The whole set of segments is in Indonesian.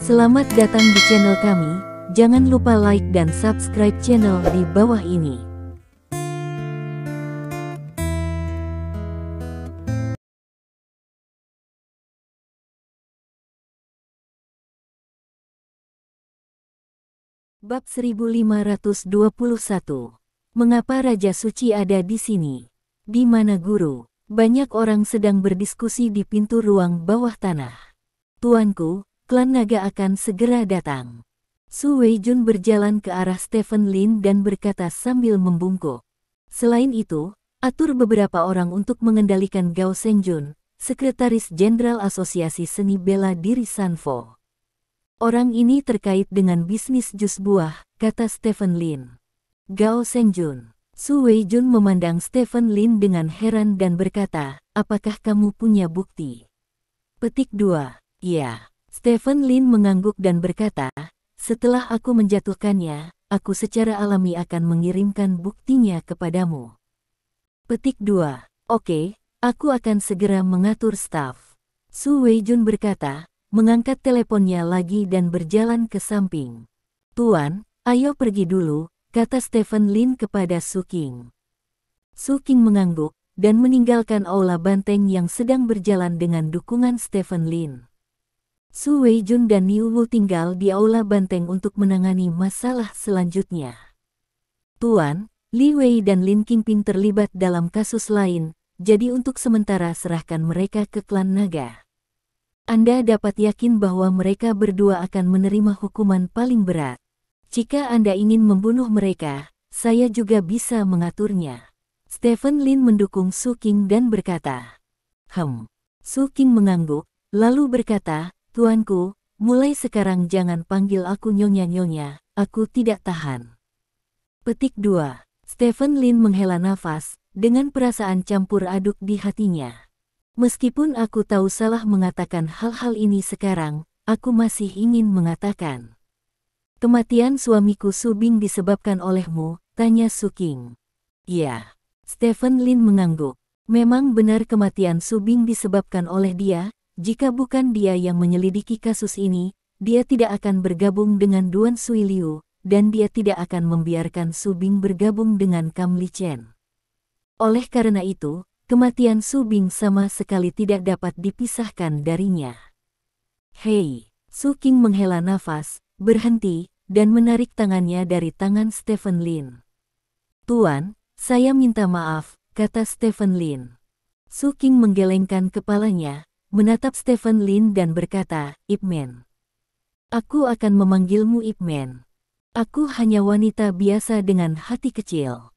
Selamat datang di channel kami, jangan lupa like dan subscribe channel di bawah ini. Bab 1521. Mengapa Raja Suci ada di sini? Di mana guru? Banyak orang sedang berdiskusi di pintu ruang bawah tanah. Tuanku, klan naga akan segera datang. Su Weijun berjalan ke arah Stephen Lin dan berkata sambil membungkuk. Selain itu, atur beberapa orang untuk mengendalikan Gao Shenjun, Sekretaris Jenderal Asosiasi Seni Bela Diri Sanfo. Orang ini terkait dengan bisnis jus buah, kata Stephen Lin. Gao Shenjun. Su Weijun memandang Stephen Lin dengan heran dan berkata, apakah kamu punya bukti? Petik 2. Iya. Stephen Lin mengangguk dan berkata, setelah aku menjatuhkannya, aku secara alami akan mengirimkan buktinya kepadamu. Petik 2. Oke, aku akan segera mengatur staf. Su Weijun berkata, mengangkat teleponnya lagi dan berjalan ke samping. Tuan, ayo pergi dulu, kata Stephen Lin kepada Su Qing. Su Qing mengangguk dan meninggalkan aula banteng yang sedang berjalan dengan dukungan Stephen Lin. Su Weijun dan Niu Wu tinggal di aula banteng untuk menangani masalah selanjutnya. Tuan, Li Wei dan Lin Qingping terlibat dalam kasus lain, jadi untuk sementara serahkan mereka ke klan naga. Anda dapat yakin bahwa mereka berdua akan menerima hukuman paling berat. Jika Anda ingin membunuh mereka, saya juga bisa mengaturnya. Stephen Lin mendukung Su Qing dan berkata, Su Qing mengangguk, lalu berkata, Tuanku, mulai sekarang jangan panggil aku nyonya-nyonya, aku tidak tahan. Petik 2. Stephen Lin menghela nafas, dengan perasaan campur aduk di hatinya. Meskipun aku tahu salah mengatakan hal-hal ini sekarang, aku masih ingin mengatakan. Kematian suamiku Su Bing disebabkan olehmu, tanya Su Qing. Ya. Stephen Lin mengangguk. Memang benar kematian Su Bing disebabkan oleh dia. Jika bukan dia yang menyelidiki kasus ini, dia tidak akan bergabung dengan Duan Suiliu, dan dia tidak akan membiarkan Su Bing bergabung dengan Kam Li Chen. Oleh karena itu, kematian Su Bing sama sekali tidak dapat dipisahkan darinya. Hei, Su Qing menghela nafas, berhenti, dan menarik tangannya dari tangan Stephen Lin. Tuan, saya minta maaf, kata Stephen Lin. Su Qing menggelengkan kepalanya, menatap Stephen Lin dan berkata, Ip Man. Aku akan memanggilmu Ip Man. Aku hanya wanita biasa dengan hati kecil.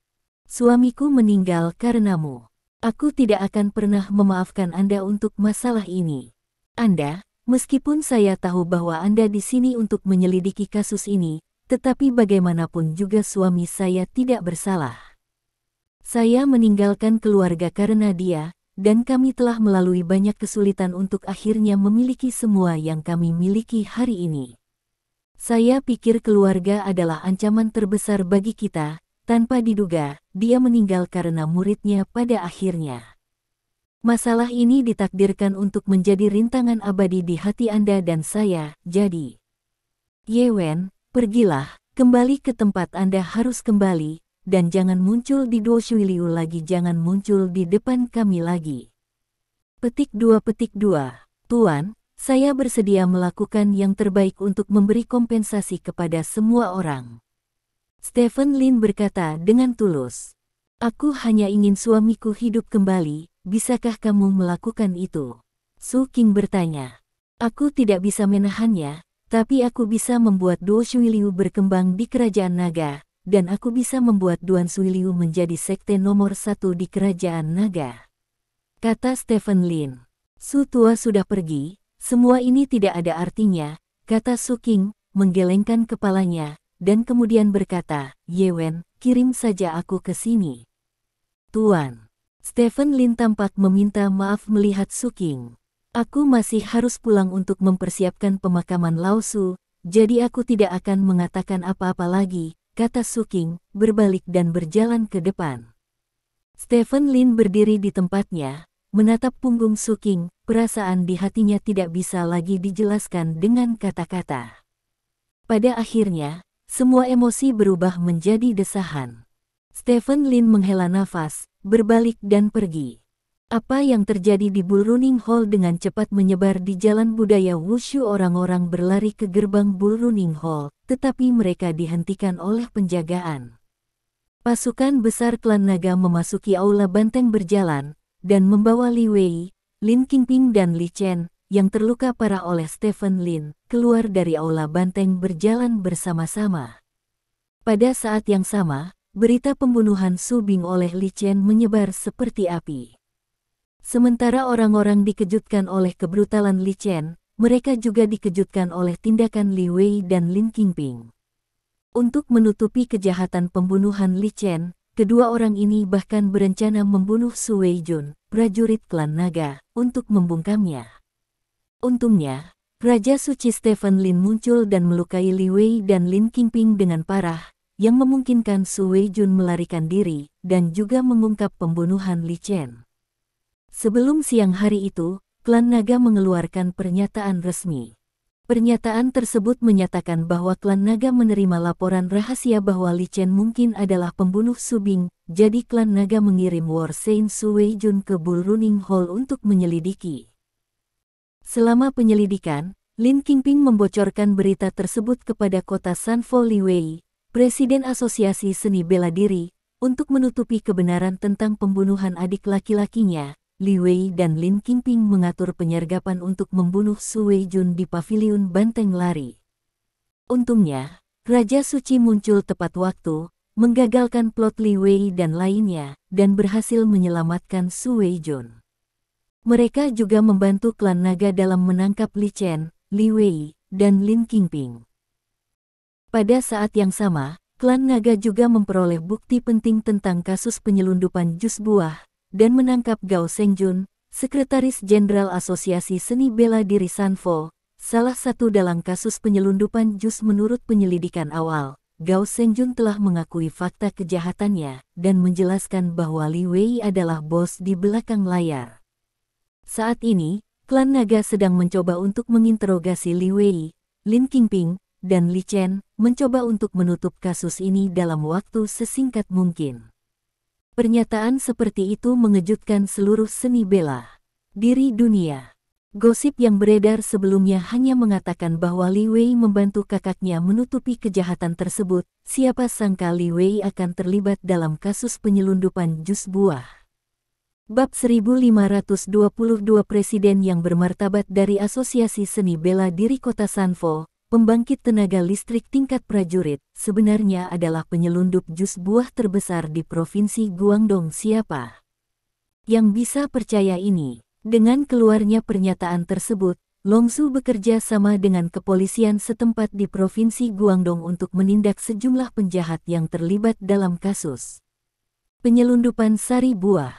Suamiku meninggal karenamu. Aku tidak akan pernah memaafkan Anda untuk masalah ini. Anda, meskipun saya tahu bahwa Anda di sini untuk menyelidiki kasus ini, tetapi bagaimanapun juga suami saya tidak bersalah. Saya meninggalkan keluarga karena dia, dan kami telah melalui banyak kesulitan untuk akhirnya memiliki semua yang kami miliki hari ini. Saya pikir keluarga adalah ancaman terbesar bagi kita, tanpa diduga, dia meninggal karena muridnya pada akhirnya. Masalah ini ditakdirkan untuk menjadi rintangan abadi di hati Anda dan saya, jadi. Ye Wen, pergilah, kembali ke tempat Anda harus kembali, dan jangan muncul di Duo Shuiliu lagi, jangan muncul di depan kami lagi. Petik 2. Tuan, saya bersedia melakukan yang terbaik untuk memberi kompensasi kepada semua orang. Stephen Lin berkata dengan tulus. Aku hanya ingin suamiku hidup kembali, bisakah kamu melakukan itu? Su Qing bertanya. Aku tidak bisa menahannya, tapi aku bisa membuat Duo Shuiliu berkembang di Kerajaan Naga, dan aku bisa membuat Duan Suiliu menjadi sekte nomor 1 di Kerajaan Naga. Kata Stephen Lin. Su tua sudah pergi, semua ini tidak ada artinya, kata Su Qing, menggelengkan kepalanya, dan kemudian berkata, Ye Wen, kirim saja aku ke sini. Tuan. Stephen Lin tampak meminta maaf melihat Su Qing. Aku masih harus pulang untuk mempersiapkan pemakaman Lao Su, jadi aku tidak akan mengatakan apa-apa lagi, kata Su Qing, berbalik dan berjalan ke depan. Stephen Lin berdiri di tempatnya, menatap punggung Su Qing, perasaan di hatinya tidak bisa lagi dijelaskan dengan kata-kata. Pada akhirnya, semua emosi berubah menjadi desahan. Stephen Lin menghela nafas, berbalik dan pergi. Apa yang terjadi di Bullrunning Hall dengan cepat menyebar di jalan budaya wushu. Orang-orang berlari ke gerbang Bullrunning Hall, tetapi mereka dihentikan oleh penjagaan. Pasukan besar klan naga memasuki aula banteng berjalan, dan membawa Li Wei, Lin Qingping dan Li Chen, yang terluka parah oleh Stephen Lin, keluar dari aula banteng berjalan bersama-sama. Pada saat yang sama, berita pembunuhan Su Bing oleh Li Chen menyebar seperti api. Sementara orang-orang dikejutkan oleh kebrutalan Li Chen, mereka juga dikejutkan oleh tindakan Li Wei dan Lin Qingping. Untuk menutupi kejahatan pembunuhan Li Chen, kedua orang ini bahkan berencana membunuh Su Weijun, prajurit klan naga, untuk membungkamnya. Untungnya, Raja Suci Stephen Lin muncul dan melukai Li Wei dan Lin Qingping dengan parah, yang memungkinkan Su Weijun melarikan diri, dan juga mengungkap pembunuhan Li Chen. Sebelum siang hari itu, klan naga mengeluarkan pernyataan resmi. Pernyataan tersebut menyatakan bahwa klan naga menerima laporan rahasia bahwa Li Chen mungkin adalah pembunuh Su Bing, jadi klan naga mengirim War Saint Su Weijun ke Bullrunning Hall untuk menyelidiki. Selama penyelidikan, Lin Qingping membocorkan berita tersebut kepada kota Sanfo Li Wei, Presiden Asosiasi Seni Bela Diri, untuk menutupi kebenaran tentang pembunuhan adik laki-lakinya. Li Wei dan Lin Qingping mengatur penyergapan untuk membunuh Su Weijun di paviliun banteng lari. Untungnya, Raja Suci muncul tepat waktu, menggagalkan plot Li Wei dan lainnya, dan berhasil menyelamatkan Su Weijun. Mereka juga membantu klan naga dalam menangkap Li Chen, Li Wei, dan Lin Qingping. Pada saat yang sama, klan naga juga memperoleh bukti penting tentang kasus penyelundupan jus buah, dan menangkap Gao Sengjun, Sekretaris Jenderal Asosiasi Seni Bela Diri Sanfo, salah satu dalam kasus penyelundupan jus. Menurut penyelidikan awal, Gao Sengjun telah mengakui fakta kejahatannya, dan menjelaskan bahwa Li Wei adalah bos di belakang layar. Saat ini, klan naga sedang mencoba untuk menginterogasi Li Wei, Lin Qingping, dan Li Chen, mencoba untuk menutup kasus ini dalam waktu sesingkat mungkin. Pernyataan seperti itu mengejutkan seluruh seni bela diri dunia. Gosip yang beredar sebelumnya hanya mengatakan bahwa Li Wei membantu kakaknya menutupi kejahatan tersebut. Siapa sangka Li Wei akan terlibat dalam kasus penyelundupan jus buah. Bab 1522 Presiden yang bermartabat dari Asosiasi Seni Bela Diri Kota Sanfo, pembangkit tenaga listrik tingkat prajurit, sebenarnya adalah penyelundup jus buah terbesar di Provinsi Guangdong. Siapa yang bisa percaya ini? Dengan keluarnya pernyataan tersebut, Longsu bekerja sama dengan kepolisian setempat di Provinsi Guangdong untuk menindak sejumlah penjahat yang terlibat dalam kasus penyelundupan sari buah.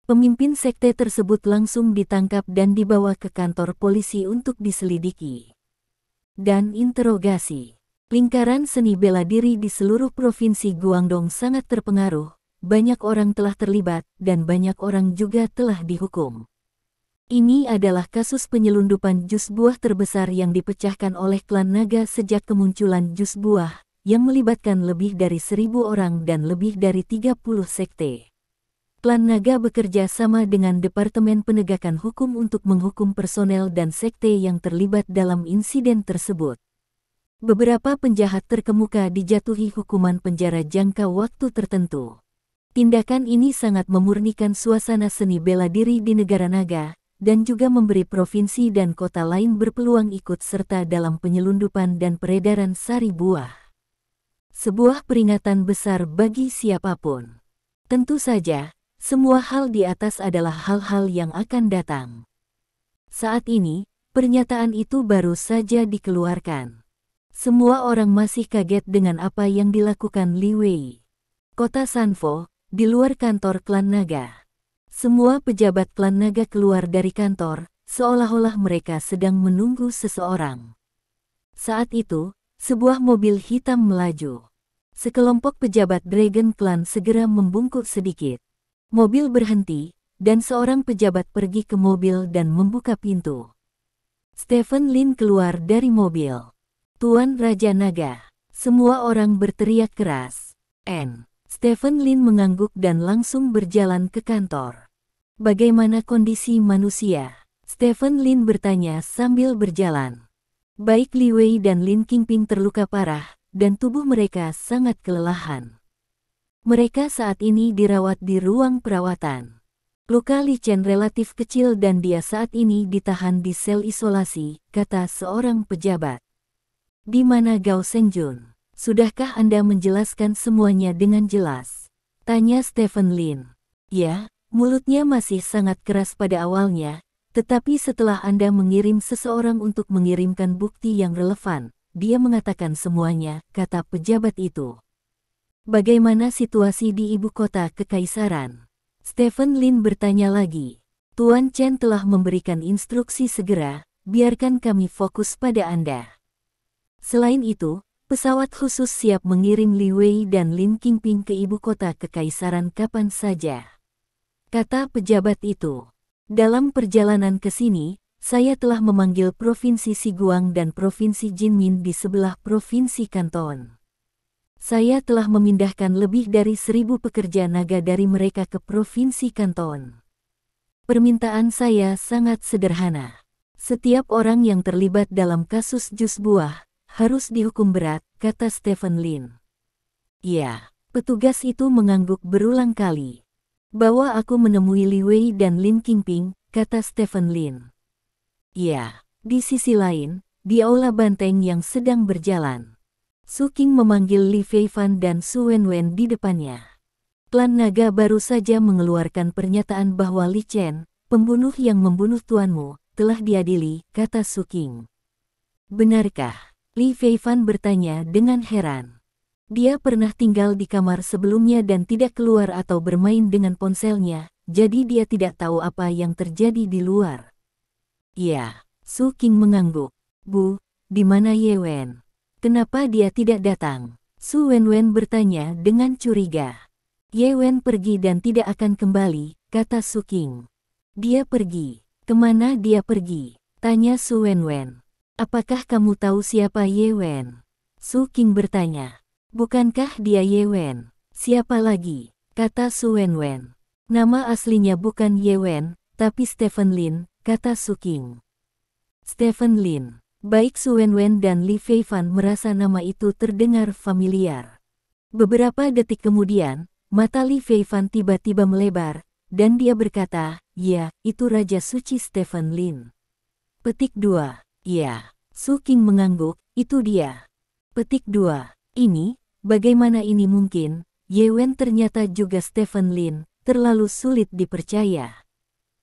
Pemimpin sekte tersebut langsung ditangkap dan dibawa ke kantor polisi untuk diselidiki dan interogasi. Lingkaran seni bela diri di seluruh provinsi Guangdong sangat terpengaruh, banyak orang telah terlibat, dan banyak orang juga telah dihukum. Ini adalah kasus penyelundupan jus buah terbesar yang dipecahkan oleh klan naga sejak kemunculan jus buah, yang melibatkan lebih dari 1.000 orang dan lebih dari 30 sekte. Klan naga bekerja sama dengan Departemen Penegakan Hukum untuk menghukum personel dan sekte yang terlibat dalam insiden tersebut. Beberapa penjahat terkemuka dijatuhi hukuman penjara jangka waktu tertentu. Tindakan ini sangat memurnikan suasana seni bela diri di negara naga, dan juga memberi provinsi dan kota lain berpeluang ikut serta dalam penyelundupan dan peredaran sari buah. Sebuah peringatan besar bagi siapapun. Tentu saja, semua hal di atas adalah hal-hal yang akan datang. Saat ini, pernyataan itu baru saja dikeluarkan. Semua orang masih kaget dengan apa yang dilakukan Li Wei. Kota Sanfo, di luar kantor klan naga. Semua pejabat klan naga keluar dari kantor, seolah-olah mereka sedang menunggu seseorang. Saat itu, sebuah mobil hitam melaju. Sekelompok pejabat Dragon Clan segera membungkuk sedikit. Mobil berhenti, dan seorang pejabat pergi ke mobil dan membuka pintu. Stephen Lin keluar dari mobil. "Tuan Raja Naga!" Semua orang berteriak keras. Stephen Lin mengangguk dan langsung berjalan ke kantor. "Bagaimana kondisi manusia?" Stephen Lin bertanya sambil berjalan. Baik Li Wei dan Lin Qingping terluka parah, dan tubuh mereka sangat kelelahan. Mereka saat ini dirawat di ruang perawatan. Luka Li Chen relatif kecil dan dia saat ini ditahan di sel isolasi, kata seorang pejabat. "Di mana Gao Sengjun? Sudahkah Anda menjelaskan semuanya dengan jelas?" tanya Stephen Lin. "Ya, mulutnya masih sangat keras pada awalnya, tetapi setelah Anda mengirim seseorang untuk mengirimkan bukti yang relevan, dia mengatakan semuanya," kata pejabat itu. "Bagaimana situasi di ibu kota kekaisaran?" Stephen Lin bertanya lagi. "Tuan Chen telah memberikan instruksi segera, biarkan kami fokus pada Anda. Selain itu, pesawat khusus siap mengirim Li Wei dan Lin Qingping ke ibu kota kekaisaran kapan saja," kata pejabat itu. "Dalam perjalanan ke sini, saya telah memanggil Provinsi Sichuan dan Provinsi Jinmin di sebelah Provinsi Kanton. Saya telah memindahkan lebih dari 1.000 pekerja naga dari mereka ke Provinsi Kanton. Permintaan saya sangat sederhana. Setiap orang yang terlibat dalam kasus jus buah harus dihukum berat," kata Stephen Lin. "Ya," petugas itu mengangguk berulang kali. "Bawa aku menemui Li Wei dan Lin Qingping," kata Stephen Lin. "Ya." Di sisi lain, di aula banteng yang sedang berjalan, Su Qing memanggil Li Feifan dan Su Wenwen di depannya. Klan naga baru saja mengeluarkan pernyataan bahwa Li Chen, pembunuh yang membunuh tuanmu, telah diadili, kata Su Qing. "Benarkah?" Li Feifan bertanya dengan heran. Dia pernah tinggal di kamar sebelumnya dan tidak keluar atau bermain dengan ponselnya, jadi dia tidak tahu apa yang terjadi di luar. "Ya." Su Qing mengangguk. "Bu, di mana Ye Wen? Kenapa dia tidak datang?" Su Wenwen bertanya dengan curiga. "Ye Wen pergi dan tidak akan kembali," kata Su Qing. "Dia pergi. Kemana dia pergi?" tanya Su Wenwen. "Apakah kamu tahu siapa Ye Wen?" Su Qing bertanya. "Bukankah dia Ye Wen? Siapa lagi?" kata Su Wenwen. "Nama aslinya bukan Ye Wen, tapi Stephen Lin," kata Su Qing. "Stephen Lin." Baik Su Wenwen dan Li Feifan merasa nama itu terdengar familiar. Beberapa detik kemudian, mata Li Feifan tiba-tiba melebar, dan dia berkata, "Ya, itu Raja Suci Stephen Lin." Petik 2. "Ya." Su Qing mengangguk, "Itu dia." Petik 2. "Ini, bagaimana ini mungkin? Ye Wen ternyata juga Stephen Lin, terlalu sulit dipercaya."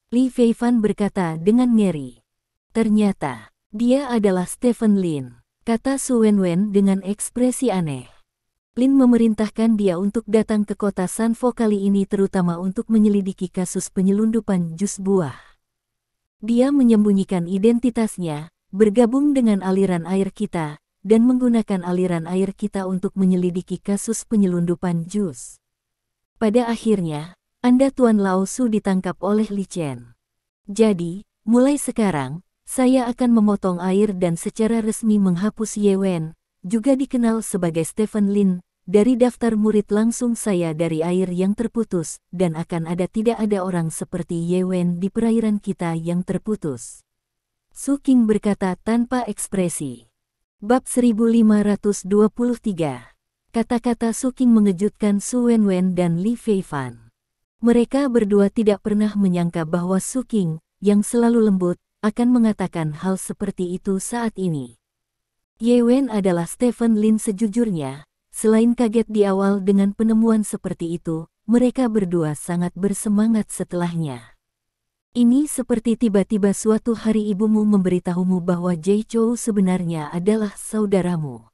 Li Feifan berkata dengan ngeri. "Ternyata, dia adalah Stephen Lin," kata Su Wenwen dengan ekspresi aneh. "Lin memerintahkan dia untuk datang ke kota Sanfo kali ini terutama untuk menyelidiki kasus penyelundupan jus buah. Dia menyembunyikan identitasnya, bergabung dengan aliran air kita, dan menggunakan aliran air kita untuk menyelidiki kasus penyelundupan jus. Pada akhirnya, Anda Tuan Lao Su ditangkap oleh Li Chen. Jadi, mulai sekarang, saya akan memotong air dan secara resmi menghapus Ye Wen, juga dikenal sebagai Stephen Lin, dari daftar murid langsung saya dari air yang terputus, dan akan tidak ada orang seperti Ye Wen di perairan kita yang terputus." Su Qing berkata tanpa ekspresi. Bab 1523. Kata-kata Su Qing mengejutkan Su Wenwen dan Li Feifan. Mereka berdua tidak pernah menyangka bahwa Su Qing, yang selalu lembut, akan mengatakan hal seperti itu saat ini. Ye Wen adalah Stephen Lin sejujurnya. Selain kaget di awal dengan penemuan seperti itu, mereka berdua sangat bersemangat setelahnya. "Ini seperti tiba-tiba suatu hari ibumu memberitahumu bahwa Jai Chou sebenarnya adalah saudaramu."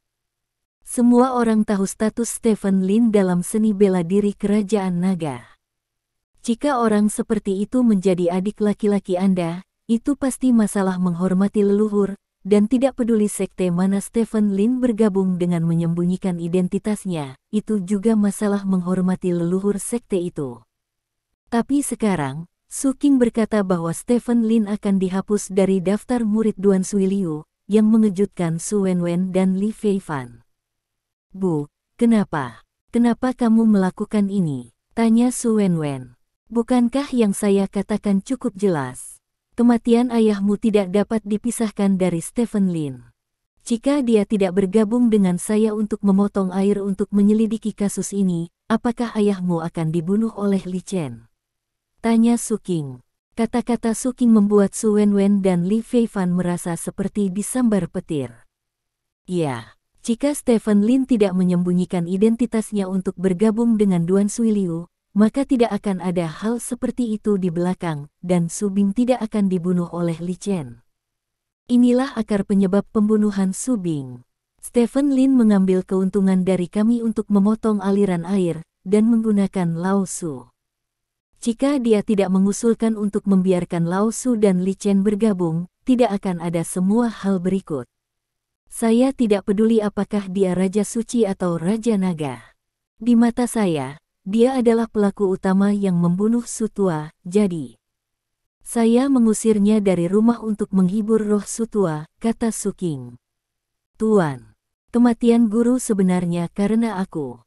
Semua orang tahu status Stephen Lin dalam seni bela diri kerajaan naga. Jika orang seperti itu menjadi adik laki-laki Anda, itu pasti masalah menghormati leluhur, dan tidak peduli sekte mana Stephen Lin bergabung dengan menyembunyikan identitasnya, itu juga masalah menghormati leluhur sekte itu. Tapi sekarang, Su Qing berkata bahwa Stephen Lin akan dihapus dari daftar murid Duan Suiliu, yang mengejutkan Su Wenwen dan Li Feifan. Bu, kenapa? Kenapa kamu melakukan ini? Tanya Su Wenwen. Bukankah yang saya katakan cukup jelas? Kematian ayahmu tidak dapat dipisahkan dari Stephen Lin. Jika dia tidak bergabung dengan saya untuk memotong air untuk menyelidiki kasus ini, apakah ayahmu akan dibunuh oleh Li Chen? Tanya Su Qing. Kata-kata Su Qing membuat Su Wenwen dan Li Feifan merasa seperti disambar petir. Ya, jika Stephen Lin tidak menyembunyikan identitasnya untuk bergabung dengan Duan Suiliu, maka tidak akan ada hal seperti itu di belakang, dan Su Bing tidak akan dibunuh oleh Li Chen. Inilah akar penyebab pembunuhan Su Bing. Stephen Lin mengambil keuntungan dari kami untuk memotong aliran air, dan menggunakan Lao Su. Jika dia tidak mengusulkan untuk membiarkan Lao Su dan Li Chen bergabung, tidak akan ada semua hal berikut. Saya tidak peduli apakah dia Raja Suci atau Raja Naga. Di mata saya, dia adalah pelaku utama yang membunuh Su Tua, jadi saya mengusirnya dari rumah untuk menghibur roh Su Tua, kata Su Qing. Tuan, kematian guru sebenarnya karena aku,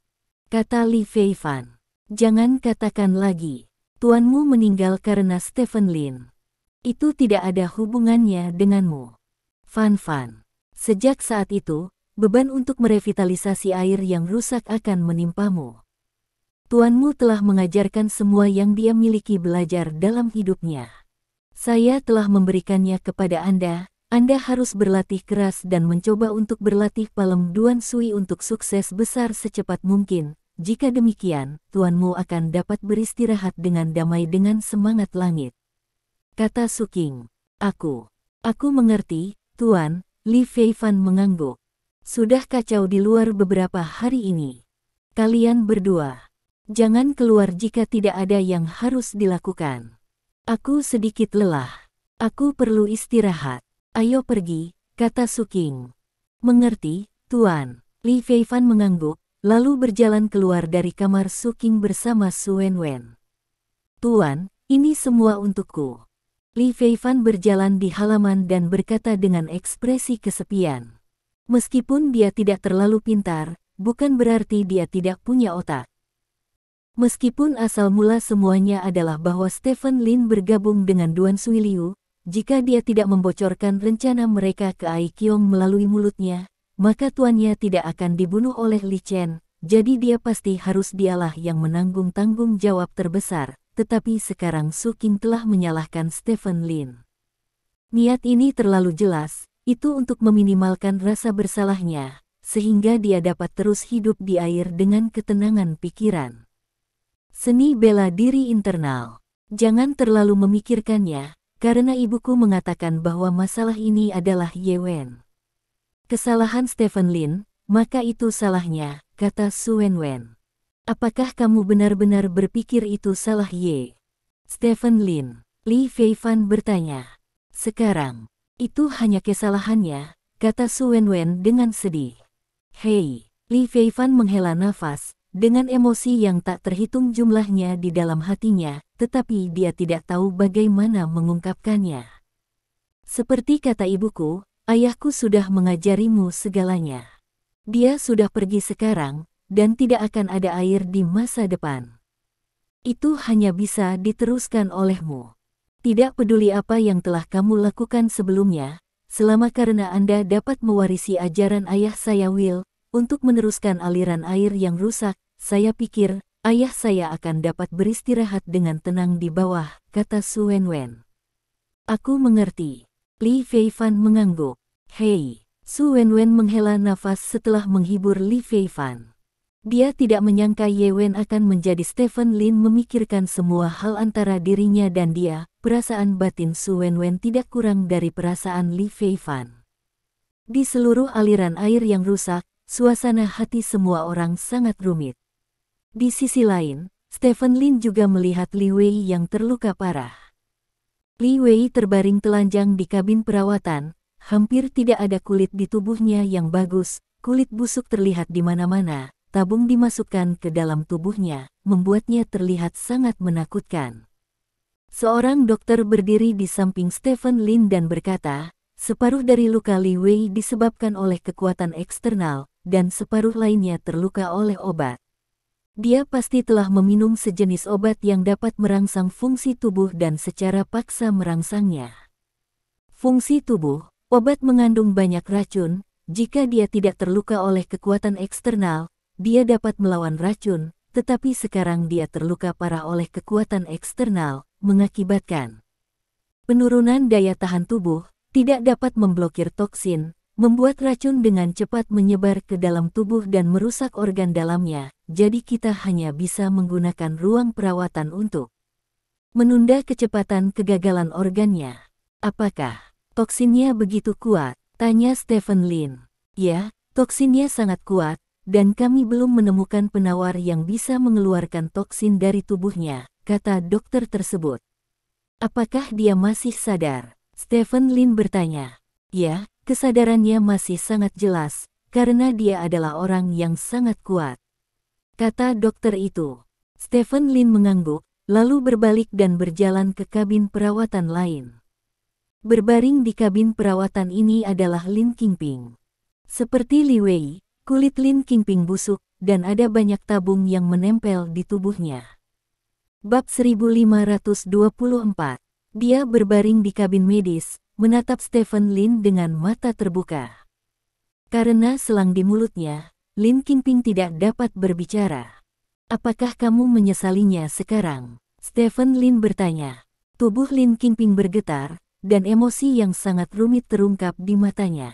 kata Li Feifan. Jangan katakan lagi, tuanmu meninggal karena Stephen Lin. Itu tidak ada hubungannya denganmu. Fan Fan. Sejak saat itu, beban untuk merevitalisasi air yang rusak akan menimpamu. Tuanmu telah mengajarkan semua yang dia miliki belajar dalam hidupnya. Saya telah memberikannya kepada Anda harus berlatih keras dan mencoba untuk berlatih Palem Duan Sui untuk sukses besar secepat mungkin. Jika demikian, tuanmu akan dapat beristirahat dengan damai dengan semangat langit. Kata Su Qing. Aku mengerti, Tuan. Li Feifan mengangguk. Sudah kacau di luar beberapa hari ini. Kalian berdua, jangan keluar jika tidak ada yang harus dilakukan. Aku sedikit lelah. Aku perlu istirahat. Ayo pergi, kata Su Qing. Mengerti, Tuan. Li Feifan mengangguk, lalu berjalan keluar dari kamar Su Qing bersama Su Wenwen. Tuan, ini semua untukku. Li Feifan berjalan di halaman dan berkata dengan ekspresi kesepian. Meskipun dia tidak terlalu pintar, bukan berarti dia tidak punya otak. Meskipun asal mula semuanya adalah bahwa Stephen Lin bergabung dengan Duan Suiliu, jika dia tidak membocorkan rencana mereka ke Ai Qiong melalui mulutnya, maka tuannya tidak akan dibunuh oleh Li Chen, jadi dia pasti harus dialah yang menanggung tanggung jawab terbesar. Tetapi sekarang Su Qing telah menyalahkan Stephen Lin. Niat ini terlalu jelas, itu untuk meminimalkan rasa bersalahnya, sehingga dia dapat terus hidup di air dengan ketenangan pikiran. Seni bela diri internal. Jangan terlalu memikirkannya, karena ibuku mengatakan bahwa masalah ini adalah Ye Wen. Kesalahan Stephen Lin, maka itu salahnya, kata Su Wenwen. Apakah kamu benar-benar berpikir itu salah Ye? Stephen Lin. Li Feifan bertanya. Sekarang, itu hanya kesalahannya, kata Su Wenwen dengan sedih. Hei, Li Feifan menghela nafas, dengan emosi yang tak terhitung jumlahnya di dalam hatinya, tetapi dia tidak tahu bagaimana mengungkapkannya. Seperti kata ibuku, ayahku sudah mengajarimu segalanya. Dia sudah pergi sekarang, dan tidak akan ada air di masa depan. Itu hanya bisa diteruskan olehmu. Tidak peduli apa yang telah kamu lakukan sebelumnya, selama karena Anda dapat mewarisi ajaran ayah saya Will, untuk meneruskan aliran air yang rusak, saya pikir, ayah saya akan dapat beristirahat dengan tenang di bawah, kata Su Wenwen. Aku mengerti. Li Feifan mengangguk. Hei, Su Wenwen menghela nafas setelah menghibur Li Feifan. Dia tidak menyangka Ye Wen akan menjadi Stephen Lin memikirkan semua hal antara dirinya dan dia. Perasaan batin Su Wenwen tidak kurang dari perasaan Li Feifan. Di seluruh aliran air yang rusak, suasana hati semua orang sangat rumit. Di sisi lain, Stephen Lin juga melihat Li Wei yang terluka parah. Li Wei terbaring telanjang di kabin perawatan, hampir tidak ada kulit di tubuhnya yang bagus, kulit busuk terlihat di mana-mana. Tabung dimasukkan ke dalam tubuhnya, membuatnya terlihat sangat menakutkan. Seorang dokter berdiri di samping Stephen Lin dan berkata, separuh dari luka Li Wei disebabkan oleh kekuatan eksternal, dan separuh lainnya terluka oleh obat. Dia pasti telah meminum sejenis obat yang dapat merangsang fungsi tubuh dan secara paksa merangsangnya. Fungsi tubuh, obat mengandung banyak racun, jika dia tidak terluka oleh kekuatan eksternal, dia dapat melawan racun, tetapi sekarang dia terluka parah oleh kekuatan eksternal, mengakibatkan penurunan daya tahan tubuh, tidak dapat memblokir toksin, membuat racun dengan cepat menyebar ke dalam tubuh dan merusak organ dalamnya, jadi kita hanya bisa menggunakan ruang perawatan untuk menunda kecepatan kegagalan organnya. Apakah toksinnya begitu kuat? Tanya Stephen Lin. Ya, toksinnya sangat kuat, dan kami belum menemukan penawar yang bisa mengeluarkan toksin dari tubuhnya, kata dokter tersebut. Apakah dia masih sadar? Stephen Lin bertanya. Ya, kesadarannya masih sangat jelas, karena dia adalah orang yang sangat kuat, kata dokter itu. Stephen Lin mengangguk, lalu berbalik dan berjalan ke kabin perawatan lain. Berbaring di kabin perawatan ini adalah Lin Qingping. Seperti Li Wei, kulit Lin Qingping busuk, dan ada banyak tabung yang menempel di tubuhnya. Bab 1524. Dia berbaring di kabin medis, menatap Stephen Lin dengan mata terbuka. Karena selang di mulutnya, Lin Qingping tidak dapat berbicara. Apakah kamu menyesalinya sekarang? Stephen Lin bertanya. Tubuh Lin Qingping bergetar, dan emosi yang sangat rumit terungkap di matanya.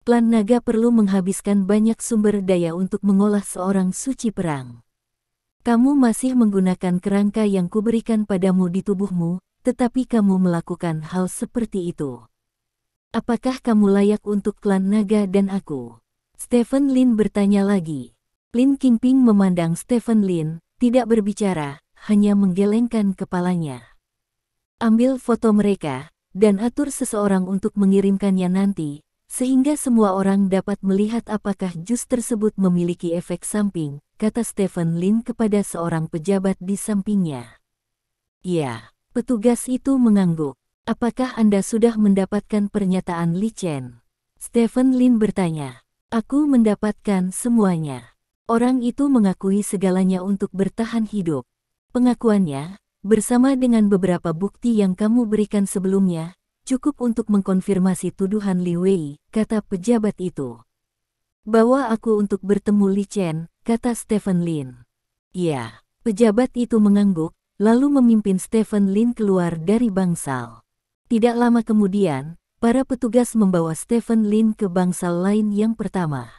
Klan naga perlu menghabiskan banyak sumber daya untuk mengolah seorang suci perang. Kamu masih menggunakan kerangka yang kuberikan padamu di tubuhmu, tetapi kamu melakukan hal seperti itu. Apakah kamu layak untuk klan naga dan aku? Stephen Lin bertanya lagi. Lin Qingping memandang Stephen Lin, tidak berbicara, hanya menggelengkan kepalanya. Ambil foto mereka, dan atur seseorang untuk mengirimkannya nanti, sehingga semua orang dapat melihat apakah jus tersebut memiliki efek samping, kata Stephen Lin kepada seorang pejabat di sampingnya. Ya, petugas itu mengangguk. Apakah Anda sudah mendapatkan pernyataan Li Chen? Stephen Lin bertanya. Aku mendapatkan semuanya. Orang itu mengakui segalanya untuk bertahan hidup. Pengakuannya, bersama dengan beberapa bukti yang kamu berikan sebelumnya, cukup untuk mengkonfirmasi tuduhan Li Wei, kata pejabat itu. Bawa aku untuk bertemu Li Chen, kata Stephen Lin. Ya, pejabat itu mengangguk, lalu memimpin Stephen Lin keluar dari bangsal. Tidak lama kemudian, para petugas membawa Stephen Lin ke bangsal lain yang pertama.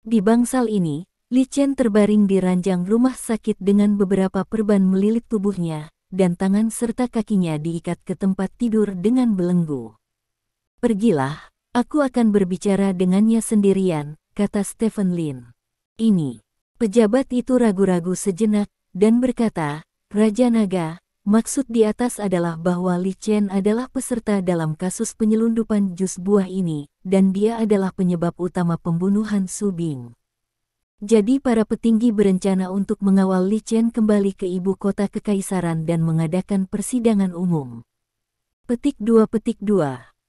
Di bangsal ini, Li Chen terbaring di ranjang rumah sakit dengan beberapa perban melilit tubuhnya, dan tangan serta kakinya diikat ke tempat tidur dengan belenggu. Pergilah, aku akan berbicara dengannya sendirian, kata Stephen Lin. Ini. Pejabat itu ragu-ragu sejenak, dan berkata, Raja Naga, maksud di atas adalah bahwa Li Chen adalah peserta dalam kasus penyelundupan jus buah ini, dan dia adalah penyebab utama pembunuhan Su Bing. Jadi para petinggi berencana untuk mengawal Li Chen kembali ke ibu kota kekaisaran dan mengadakan persidangan umum. Petik 2.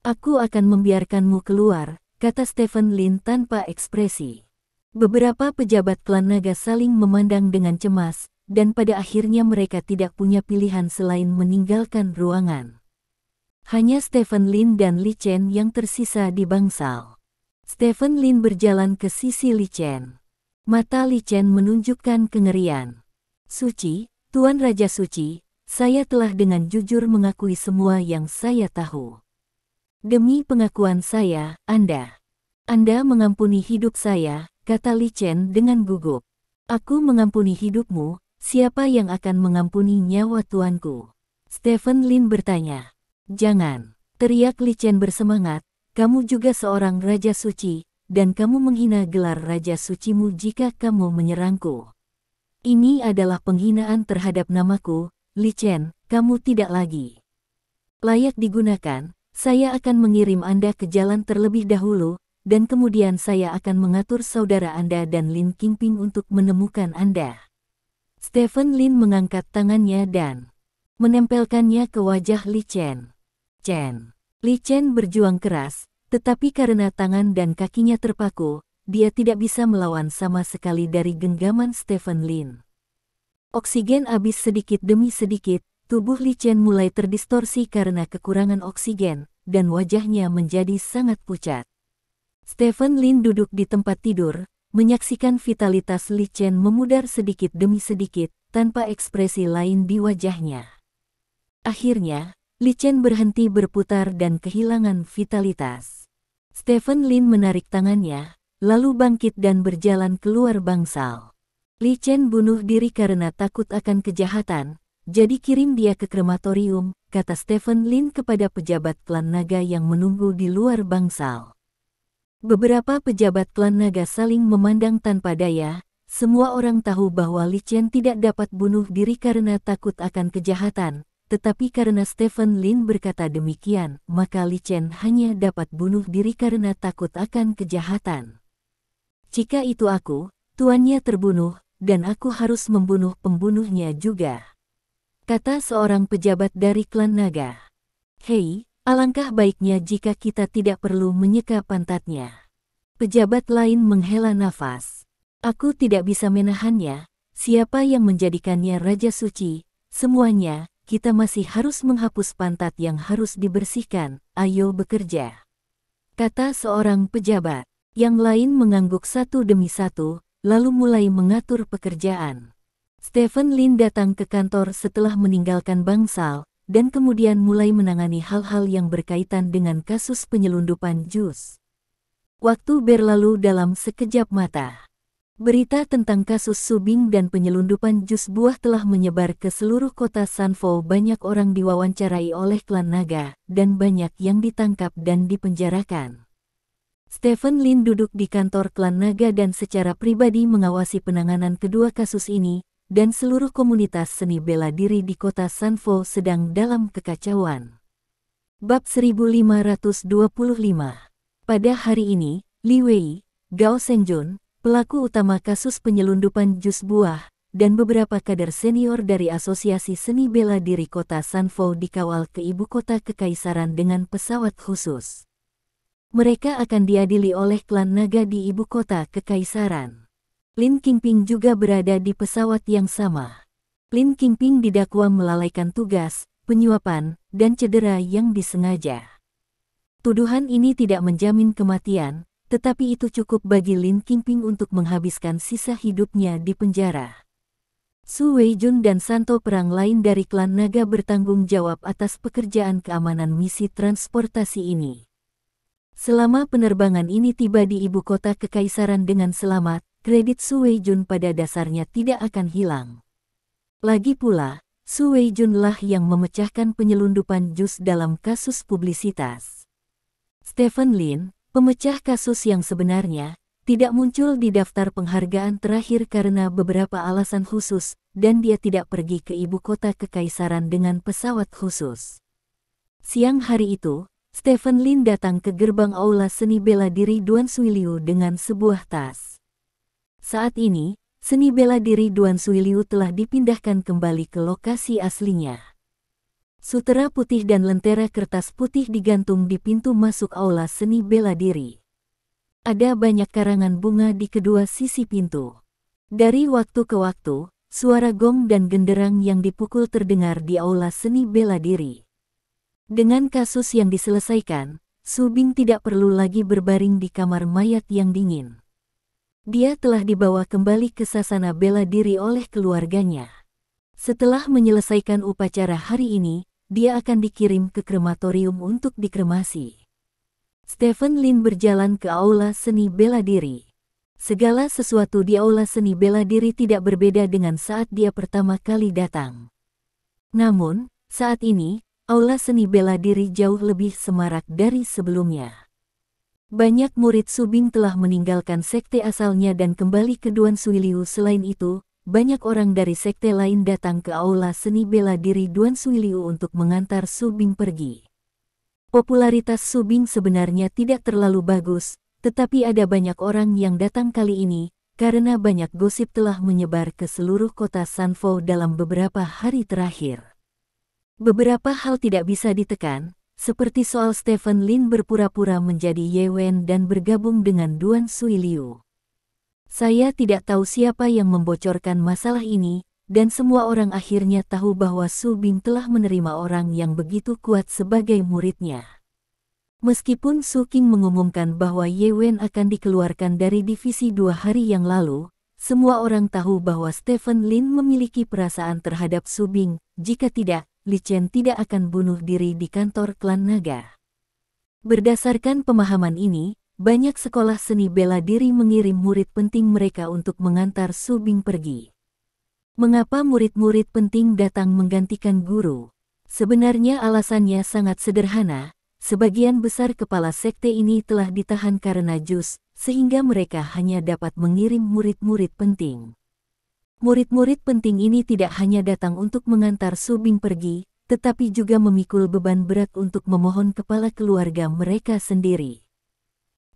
Aku akan membiarkanmu keluar, kata Stephen Lin tanpa ekspresi. Beberapa pejabat klan naga saling memandang dengan cemas, dan pada akhirnya mereka tidak punya pilihan selain meninggalkan ruangan. Hanya Stephen Lin dan Li Chen yang tersisa di bangsal. Stephen Lin berjalan ke sisi Li Chen. Mata Li Chen menunjukkan kengerian. Suci, Tuan Raja Suci, saya telah dengan jujur mengakui semua yang saya tahu. Demi pengakuan saya, Anda mengampuni hidup saya, kata Li Chen dengan gugup. Aku mengampuni hidupmu, siapa yang akan mengampuni nyawa tuanku? Stephen Lin bertanya. Jangan, teriak Li Chen bersemangat, kamu juga seorang Raja Suci, dan kamu menghina gelar Raja Sucimu jika kamu menyerangku. Ini adalah penghinaan terhadap namaku, Li Chen, kamu tidak lagi layak digunakan. Saya akan mengirim Anda ke jalan terlebih dahulu, dan kemudian saya akan mengatur saudara Anda dan Lin Qingping untuk menemukan Anda. Stephen Lin mengangkat tangannya dan menempelkannya ke wajah Li Chen. Li Chen berjuang keras, tetapi karena tangan dan kakinya terpaku, dia tidak bisa melawan sama sekali dari genggaman Stephen Lin. Oksigen habis sedikit demi sedikit, tubuh Li Chen mulai terdistorsi karena kekurangan oksigen, dan wajahnya menjadi sangat pucat. Stephen Lin duduk di tempat tidur, menyaksikan vitalitas Li Chen memudar sedikit demi sedikit, tanpa ekspresi lain di wajahnya. Akhirnya, Li Chen berhenti berputar dan kehilangan vitalitas. Stephen Lin menarik tangannya, lalu bangkit dan berjalan keluar bangsal. Li Chen bunuh diri karena takut akan kejahatan, jadi kirim dia ke krematorium, kata Stephen Lin kepada pejabat klan naga yang menunggu di luar bangsal. Beberapa pejabat klan naga saling memandang tanpa daya. Semua orang tahu bahwa Li Chen tidak dapat bunuh diri karena takut akan kejahatan, tetapi karena Stephen Lin berkata demikian, maka Li Chen hanya dapat bunuh diri karena takut akan kejahatan. Jika itu aku, tuannya terbunuh, dan aku harus membunuh pembunuhnya juga, kata seorang pejabat dari klan naga. Hei, alangkah baiknya jika kita tidak perlu menyeka pantatnya. Pejabat lain menghela nafas. Aku tidak bisa menahannya, siapa yang menjadikannya Raja Suci, semuanya, kita masih harus menghapus pantat yang harus dibersihkan, ayo bekerja, kata seorang pejabat. Yang lain mengangguk satu demi satu, lalu mulai mengatur pekerjaan. Stephen Lin datang ke kantor setelah meninggalkan bangsal, dan kemudian mulai menangani hal-hal yang berkaitan dengan kasus penyelundupan jus. Waktu berlalu dalam sekejap mata. Berita tentang kasus Subing dan penyelundupan jus buah telah menyebar ke seluruh kota Sanfou. Banyak orang diwawancarai oleh klan naga, dan banyak yang ditangkap dan dipenjarakan. Stephen Lin duduk di kantor klan naga dan secara pribadi mengawasi penanganan kedua kasus ini, dan seluruh komunitas seni bela diri di kota Sanfou sedang dalam kekacauan. Bab 1525. Pada hari ini, Li Wei, Gao Shengjun, pelaku utama kasus penyelundupan jus buah, dan beberapa kader senior dari Asosiasi Seni Bela Diri Kota Sanfou dikawal ke ibu kota kekaisaran dengan pesawat khusus. Mereka akan diadili oleh klan naga di ibu kota kekaisaran. Lin Qingping juga berada di pesawat yang sama. Lin Qingping didakwa melalaikan tugas, penyuapan, dan cedera yang disengaja. Tuduhan ini tidak menjamin kematian, tetapi itu cukup bagi Lin Qingping untuk menghabiskan sisa hidupnya di penjara. Su Weijun dan Santo Perang lain dari klan naga bertanggung jawab atas pekerjaan keamanan misi transportasi ini. Selama penerbangan ini tiba di ibu kota kekaisaran dengan selamat, kredit Su Weijun pada dasarnya tidak akan hilang. Lagi pula, Su Weijun lah yang memecahkan penyelundupan jus dalam kasus publisitas. Stephen Lin, pemecah kasus yang sebenarnya, tidak muncul di daftar penghargaan terakhir karena beberapa alasan khusus, dan dia tidak pergi ke ibu kota kekaisaran dengan pesawat khusus. Siang hari itu, Stephen Lin datang ke gerbang aula seni bela diri Duan Suiliu dengan sebuah tas. Saat ini, seni bela diri Duan Suiliu telah dipindahkan kembali ke lokasi aslinya. Sutera putih dan lentera kertas putih digantung di pintu masuk aula seni bela diri. Ada banyak karangan bunga di kedua sisi pintu. Dari waktu ke waktu, suara gong dan genderang yang dipukul terdengar di aula seni bela diri. Dengan kasus yang diselesaikan, Subing tidak perlu lagi berbaring di kamar mayat yang dingin. Dia telah dibawa kembali ke sasana bela diri oleh keluarganya. Setelah menyelesaikan upacara hari ini, dia akan dikirim ke krematorium untuk dikremasi. Stephen Lin berjalan ke aula seni bela diri. Segala sesuatu di aula seni bela diri tidak berbeda dengan saat dia pertama kali datang. Namun, saat ini, aula seni bela diri jauh lebih semarak dari sebelumnya. Banyak murid Subing telah meninggalkan sekte asalnya dan kembali ke Duan Suiliu. Selain itu, banyak orang dari sekte lain datang ke aula seni bela diri Duan Suiliu untuk mengantar Subing pergi. Popularitas Subing sebenarnya tidak terlalu bagus, tetapi ada banyak orang yang datang kali ini, karena banyak gosip telah menyebar ke seluruh kota Sanfou dalam beberapa hari terakhir. Beberapa hal tidak bisa ditekan, seperti soal Stephen Lin berpura-pura menjadi Ye Wen dan bergabung dengan Duan Suiliu. Saya tidak tahu siapa yang membocorkan masalah ini, dan semua orang akhirnya tahu bahwa Su Bing telah menerima orang yang begitu kuat sebagai muridnya. Meskipun Su Qing mengumumkan bahwa Ye Wen akan dikeluarkan dari divisi 2 hari yang lalu, semua orang tahu bahwa Stephen Lin memiliki perasaan terhadap Su Bing. Jika tidak, Li Chen tidak akan bunuh diri di kantor klan naga. Berdasarkan pemahaman ini, banyak sekolah seni bela diri mengirim murid penting mereka untuk mengantar Su Bing pergi. Mengapa murid-murid penting datang menggantikan guru? Sebenarnya alasannya sangat sederhana. Sebagian besar kepala sekte ini telah ditahan karena jus, sehingga mereka hanya dapat mengirim murid-murid penting. Murid-murid penting ini tidak hanya datang untuk mengantar Su Bing pergi, tetapi juga memikul beban berat untuk memohon kepala keluarga mereka sendiri.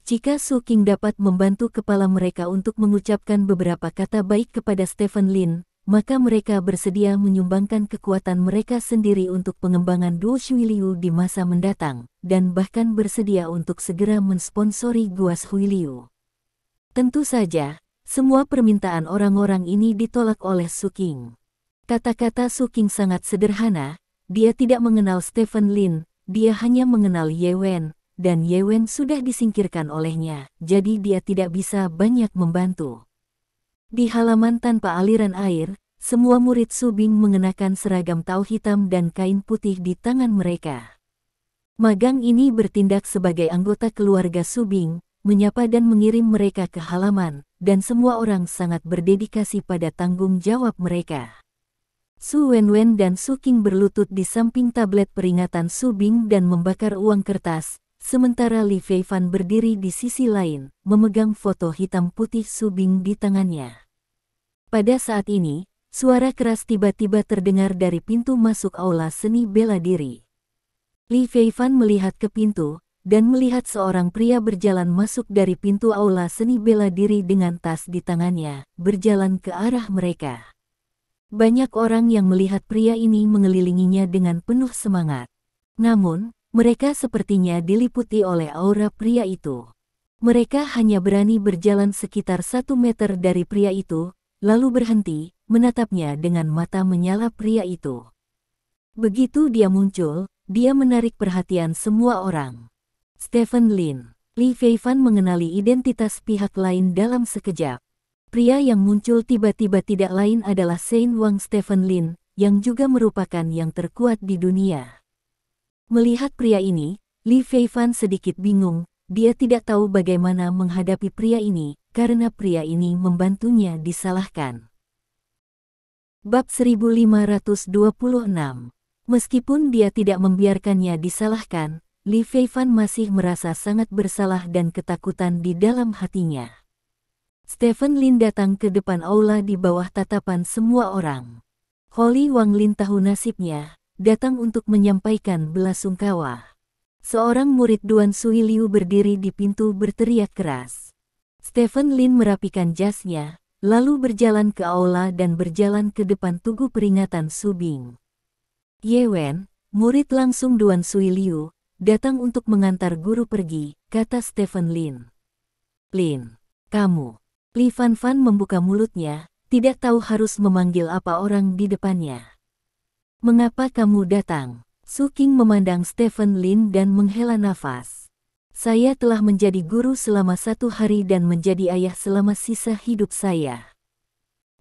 Jika Su Qing dapat membantu kepala mereka untuk mengucapkan beberapa kata baik kepada Stephen Lin, maka mereka bersedia menyumbangkan kekuatan mereka sendiri untuk pengembangan Duo Shuiliu di masa mendatang, dan bahkan bersedia untuk segera mensponsori Guas Huiliu. Tentu saja, semua permintaan orang-orang ini ditolak oleh Su Qing. Kata-kata Su Qing sangat sederhana, dia tidak mengenal Stephen Lin, dia hanya mengenal Ye Wen, dan Ye Wen sudah disingkirkan olehnya, jadi dia tidak bisa banyak membantu. Di halaman tanpa aliran air, semua murid Su Bing mengenakan seragam tau hitam dan kain putih di tangan mereka. Magang ini bertindak sebagai anggota keluarga Su Bing, menyapa dan mengirim mereka ke halaman, dan semua orang sangat berdedikasi pada tanggung jawab mereka. Su Wenwen dan Su Qing berlutut di samping tablet peringatan Su Bing dan membakar uang kertas, sementara Li Feifan berdiri di sisi lain, memegang foto hitam putih Su Bing di tangannya. Pada saat ini, suara keras tiba-tiba terdengar dari pintu masuk aula seni bela diri. Li Feifan melihat ke pintu, dan melihat seorang pria berjalan masuk dari pintu aula seni bela diri dengan tas di tangannya, berjalan ke arah mereka. Banyak orang yang melihat pria ini mengelilinginya dengan penuh semangat. Namun, mereka sepertinya diliputi oleh aura pria itu. Mereka hanya berani berjalan sekitar 1 meter dari pria itu, lalu berhenti, menatapnya dengan mata menyala pria itu. Begitu dia muncul, dia menarik perhatian semua orang. Stephen Lin. Li Feifan mengenali identitas pihak lain dalam sekejap. Pria yang muncul tiba-tiba tidak lain adalah Sein Wang Stephen Lin, yang juga merupakan yang terkuat di dunia. Melihat pria ini, Li Feifan sedikit bingung, dia tidak tahu bagaimana menghadapi pria ini, karena pria ini membantunya disalahkan. Bab 1526. Meskipun dia tidak membiarkannya disalahkan, Li Feifan masih merasa sangat bersalah dan ketakutan di dalam hatinya. Stephen Lin datang ke depan aula di bawah tatapan semua orang. Holy Wang Lin tahu nasibnya, datang untuk menyampaikan belasungkawa. Seorang murid Duan Suiliu berdiri di pintu berteriak keras. Stephen Lin merapikan jasnya, lalu berjalan ke aula dan berjalan ke depan tugu peringatan Su Bing. Ye Wen, murid langsung Duan Suiliu, datang untuk mengantar guru pergi, kata Stephen Lin. Lin, kamu. Li Fanfan membuka mulutnya, tidak tahu harus memanggil apa orang di depannya. Mengapa kamu datang? Su Qing memandang Stephen Lin dan menghela nafas. Saya telah menjadi guru selama 1 hari dan menjadi ayah selama sisa hidup saya.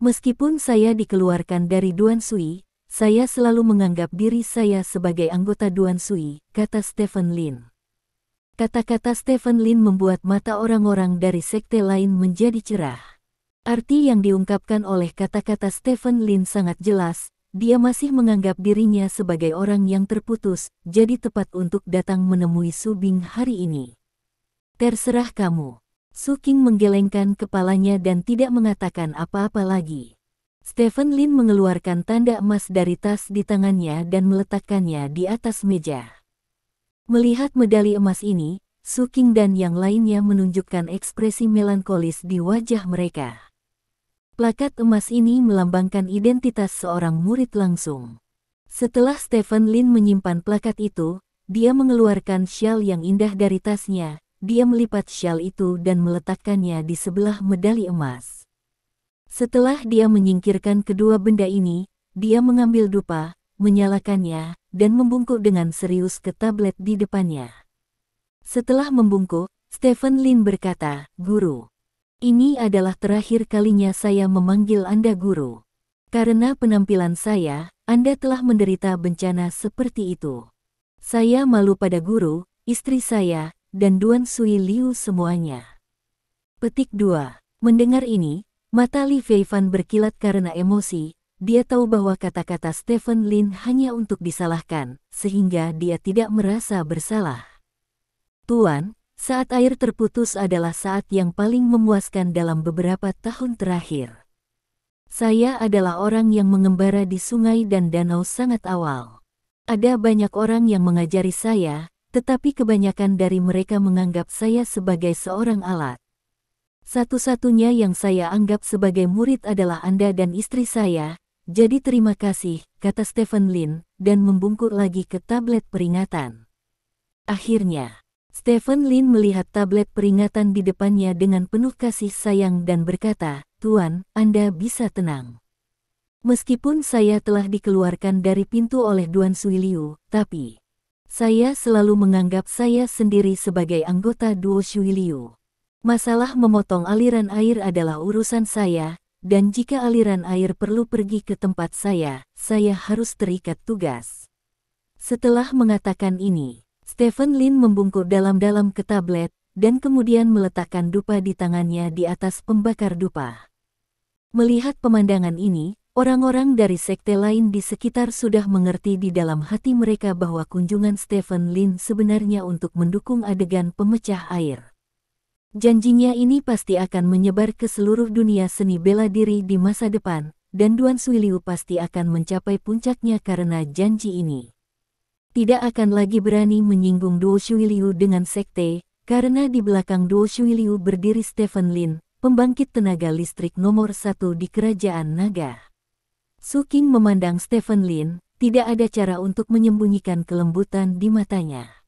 Meskipun saya dikeluarkan dari Duan Sui, saya selalu menganggap diri saya sebagai anggota Duan Sui, kata Stephen Lin. Kata-kata Stephen Lin membuat mata orang-orang dari sekte lain menjadi cerah. Arti yang diungkapkan oleh kata-kata Stephen Lin sangat jelas, dia masih menganggap dirinya sebagai orang yang terputus, jadi tepat untuk datang menemui Su Bing hari ini. Terserah kamu. Su Qing menggelengkan kepalanya dan tidak mengatakan apa-apa lagi. Stephen Lin mengeluarkan tanda emas dari tas di tangannya dan meletakkannya di atas meja. Melihat medali emas ini, Su Qing dan yang lainnya menunjukkan ekspresi melankolis di wajah mereka. Plakat emas ini melambangkan identitas seorang murid langsung. Setelah Stephen Lin menyimpan plakat itu, dia mengeluarkan syal yang indah dari tasnya. Dia melipat syal itu dan meletakkannya di sebelah medali emas. Setelah dia menyingkirkan kedua benda ini, dia mengambil dupa, menyalakannya, dan membungkuk dengan serius ke tablet di depannya. Setelah membungkuk, Stephen Lin berkata, "Guru, ini adalah terakhir kalinya saya memanggil Anda guru. Karena penampilan saya, Anda telah menderita bencana seperti itu. Saya malu pada guru, istri saya, dan Duan Sui Liu semuanya." Petik 2. Mendengar ini, mata Li Feifan berkilat karena emosi. Dia tahu bahwa kata-kata Stephen Lin hanya untuk disalahkan, sehingga dia tidak merasa bersalah. "Tuan, saat air terputus adalah saat yang paling memuaskan dalam beberapa tahun terakhir. Saya adalah orang yang mengembara di sungai dan danau sangat awal. Ada banyak orang yang mengajari saya, tetapi kebanyakan dari mereka menganggap saya sebagai seorang alat. Satu-satunya yang saya anggap sebagai murid adalah Anda dan istri saya, jadi terima kasih," kata Stephen Lin, dan membungkuk lagi ke tablet peringatan. Akhirnya, Stephen Lin melihat tablet peringatan di depannya dengan penuh kasih sayang dan berkata, "Tuan, Anda bisa tenang. Meskipun saya telah dikeluarkan dari pintu oleh Duan Sui Liu, tapi saya selalu menganggap saya sendiri sebagai anggota Duo Sui Liu. Masalah memotong aliran air adalah urusan saya, dan jika aliran air perlu pergi ke tempat saya harus terikat tugas." Setelah mengatakan ini, Stephen Lin membungkuk dalam-dalam ke tablet, dan kemudian meletakkan dupa di tangannya di atas pembakar dupa. Melihat pemandangan ini, orang-orang dari sekte lain di sekitar sudah mengerti di dalam hati mereka bahwa kunjungan Stephen Lin sebenarnya untuk mendukung adegan pemecah air. Janjinya ini pasti akan menyebar ke seluruh dunia seni bela diri di masa depan, dan Duan Sui Liu pasti akan mencapai puncaknya karena janji ini. Tidak akan lagi berani menyinggung Duo Sui Liu dengan sekte, karena di belakang Duo Sui Liu berdiri Stephen Lin, pembangkit tenaga listrik nomor 1 di Kerajaan Naga. Su Qing memandang Stephen Lin, tidak ada cara untuk menyembunyikan kelembutan di matanya.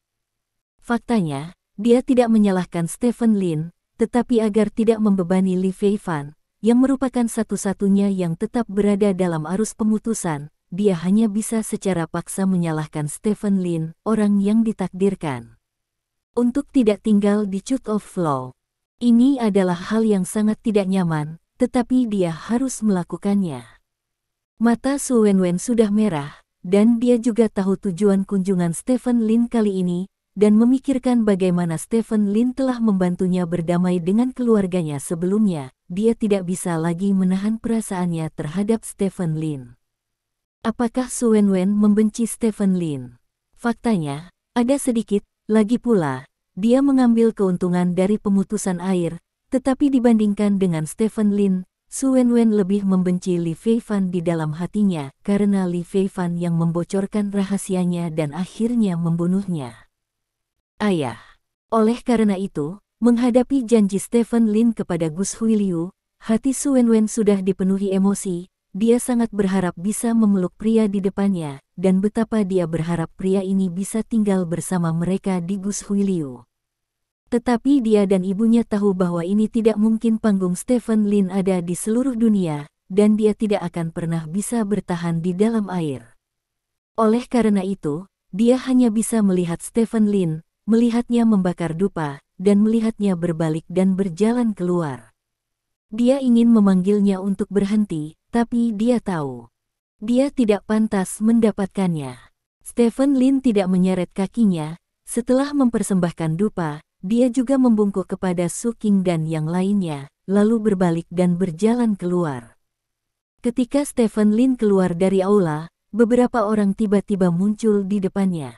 Faktanya, dia tidak menyalahkan Stephen Lin, tetapi agar tidak membebani Li Feifan, yang merupakan satu-satunya yang tetap berada dalam arus pemutusan, dia hanya bisa secara paksa menyalahkan Stephen Lin, orang yang ditakdirkan untuk tidak tinggal di Chute of Flow. Ini adalah hal yang sangat tidak nyaman, tetapi dia harus melakukannya. Mata Su Wenwen sudah merah, dan dia juga tahu tujuan kunjungan Stephen Lin kali ini, dan memikirkan bagaimana Stephen Lin telah membantunya berdamai dengan keluarganya sebelumnya. Dia tidak bisa lagi menahan perasaannya terhadap Stephen Lin. Apakah Su Wenwen membenci Stephen Lin? Faktanya, ada sedikit, lagi pula, dia mengambil keuntungan dari pemutusan air, tetapi dibandingkan dengan Stephen Lin, Su Wenwen lebih membenci Li Feifan di dalam hatinya karena Li Feifan yang membocorkan rahasianya dan akhirnya membunuhnya. Ayah. Oleh karena itu, menghadapi janji Stephen Lin kepada Gus Hui Liu, hati Su Wenwen sudah dipenuhi emosi. Dia sangat berharap bisa memeluk pria di depannya, dan betapa dia berharap pria ini bisa tinggal bersama mereka di Gus Hui Liu. Tetapi dia dan ibunya tahu bahwa ini tidak mungkin. Panggung Stephen Lin ada di seluruh dunia, dan dia tidak akan pernah bisa bertahan di dalam air. Oleh karena itu, dia hanya bisa melihat Stephen Lin, melihatnya membakar dupa, dan melihatnya berbalik dan berjalan keluar. Dia ingin memanggilnya untuk berhenti, tapi dia tahu dia tidak pantas mendapatkannya. Stephen Lin tidak menyeret kakinya. Setelah mempersembahkan dupa, dia juga membungkuk kepada Su Qing dan yang lainnya, lalu berbalik dan berjalan keluar. Ketika Stephen Lin keluar dari aula, beberapa orang tiba-tiba muncul di depannya.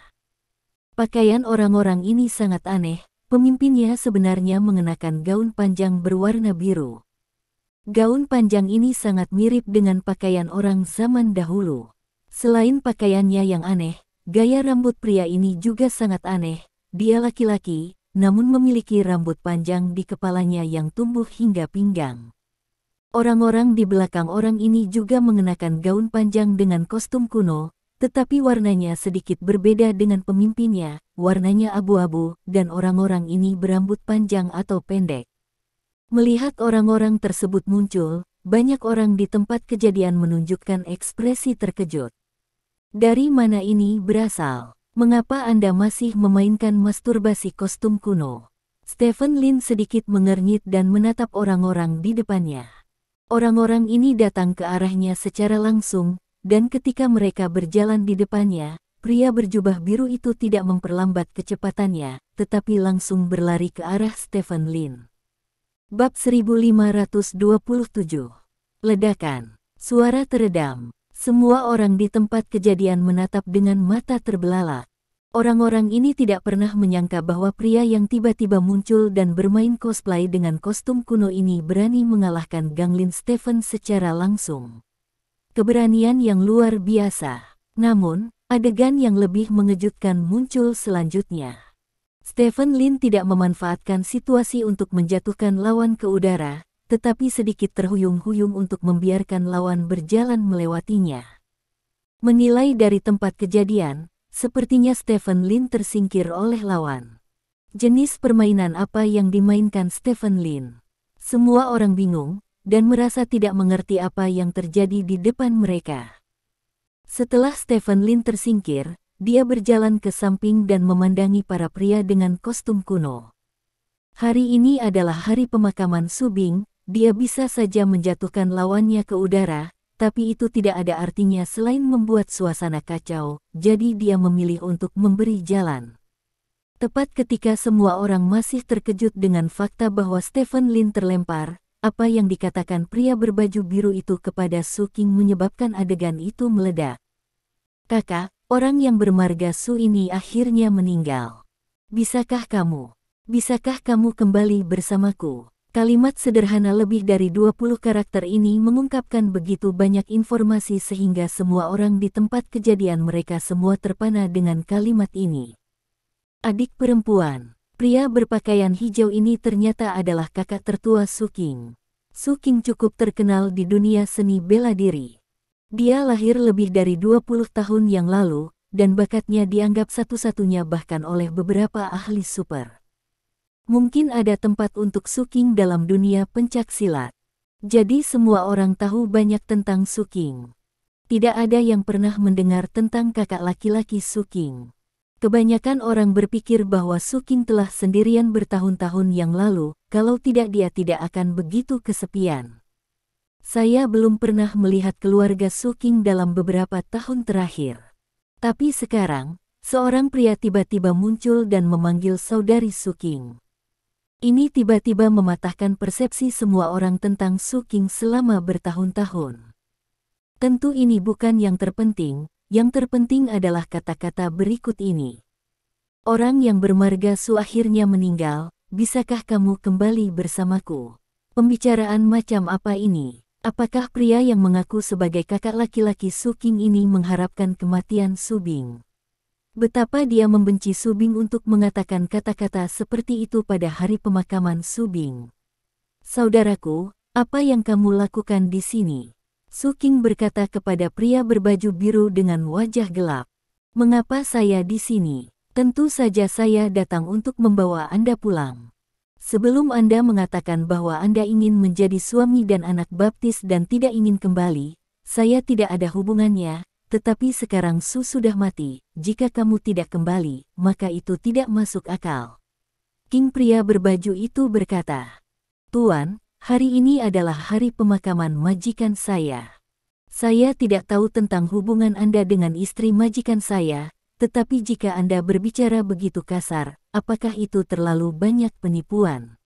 Pakaian orang-orang ini sangat aneh. Pemimpinnya sebenarnya mengenakan gaun panjang berwarna biru. Gaun panjang ini sangat mirip dengan pakaian orang zaman dahulu. Selain pakaiannya yang aneh, gaya rambut pria ini juga sangat aneh. Dia laki-laki, namun memiliki rambut panjang di kepalanya yang tumbuh hingga pinggang. Orang-orang di belakang orang ini juga mengenakan gaun panjang dengan kostum kuno, Tetapi warnanya sedikit berbeda dengan pemimpinnya, warnanya abu-abu, dan orang-orang ini berambut panjang atau pendek. Melihat orang-orang tersebut muncul, banyak orang di tempat kejadian menunjukkan ekspresi terkejut. Dari mana ini berasal? Mengapa Anda masih memainkan masturbasi kostum kuno? Stephen Lin sedikit mengernyit dan menatap orang-orang di depannya. Orang-orang ini datang ke arahnya secara langsung, dan ketika mereka berjalan di depannya, pria berjubah biru itu tidak memperlambat kecepatannya, tetapi langsung berlari ke arah Stephen Lin. Bab 1527. Ledakan. Suara teredam. Semua orang di tempat kejadian menatap dengan mata terbelalak. Orang-orang ini tidak pernah menyangka bahwa pria yang tiba-tiba muncul dan bermain cosplay dengan kostum kuno ini berani mengalahkan Ganglin Stephen secara langsung. Keberanian yang luar biasa. Namun, adegan yang lebih mengejutkan muncul selanjutnya. Stephen Lin tidak memanfaatkan situasi untuk menjatuhkan lawan ke udara, tetapi sedikit terhuyung-huyung untuk membiarkan lawan berjalan melewatinya. Menilai dari tempat kejadian, sepertinya Stephen Lin tersingkir oleh lawan. Jenis permainan apa yang dimainkan Stephen Lin? Semua orang bingung, dan merasa tidak mengerti apa yang terjadi di depan mereka. Setelah Stephen Lin tersingkir, dia berjalan ke samping dan memandangi para pria dengan kostum kuno. Hari ini adalah hari pemakaman Su Bing, dia bisa saja menjatuhkan lawannya ke udara, tapi itu tidak ada artinya selain membuat suasana kacau, jadi dia memilih untuk memberi jalan. Tepat ketika semua orang masih terkejut dengan fakta bahwa Stephen Lin terlempar, apa yang dikatakan pria berbaju biru itu kepada Su King menyebabkan adegan itu meledak. Kakak, orang yang bermarga Su ini akhirnya meninggal. Bisakah kamu kembali bersamaku? Kalimat sederhana lebih dari 20 karakter ini mengungkapkan begitu banyak informasi sehingga semua orang di tempat kejadian mereka semua terpana dengan kalimat ini. Adik perempuan. Pria berpakaian hijau ini ternyata adalah kakak tertua Su King. Su King cukup terkenal di dunia seni bela diri. Dia lahir lebih dari 20 tahun yang lalu, dan bakatnya dianggap satu-satunya bahkan oleh beberapa ahli super. Mungkin ada tempat untuk Su King dalam dunia pencak silat. Jadi semua orang tahu banyak tentang Su King. Tidak ada yang pernah mendengar tentang kakak laki-laki Su King. Kebanyakan orang berpikir bahwa Su King telah sendirian bertahun-tahun yang lalu, kalau tidak dia tidak akan begitu kesepian. Saya belum pernah melihat keluarga Su King dalam beberapa tahun terakhir. Tapi sekarang, seorang pria tiba-tiba muncul dan memanggil saudari Su King. Ini tiba-tiba mematahkan persepsi semua orang tentang Su King selama bertahun-tahun. Tentu ini bukan yang terpenting. Yang terpenting adalah kata-kata berikut ini. Orang yang bermarga Su akhirnya meninggal, bisakah kamu kembali bersamaku? Pembicaraan macam apa ini? Apakah pria yang mengaku sebagai kakak laki-laki Su King ini mengharapkan kematian Su Bing? Betapa dia membenci Su Bing untuk mengatakan kata-kata seperti itu pada hari pemakaman Su Bing. Saudaraku, apa yang kamu lakukan di sini? Su King berkata kepada pria berbaju biru dengan wajah gelap. Mengapa saya di sini? Tentu saja saya datang untuk membawa Anda pulang. Sebelum Anda mengatakan bahwa Anda ingin menjadi suami dan anak baptis dan tidak ingin kembali, saya tidak ada hubungannya, tetapi sekarang Su sudah mati. Jika kamu tidak kembali, maka itu tidak masuk akal. King pria berbaju itu berkata, Tuan, hari ini adalah hari pemakaman majikan saya. Saya tidak tahu tentang hubungan Anda dengan istri majikan saya, tetapi jika Anda berbicara begitu kasar, apakah itu terlalu banyak penipuan?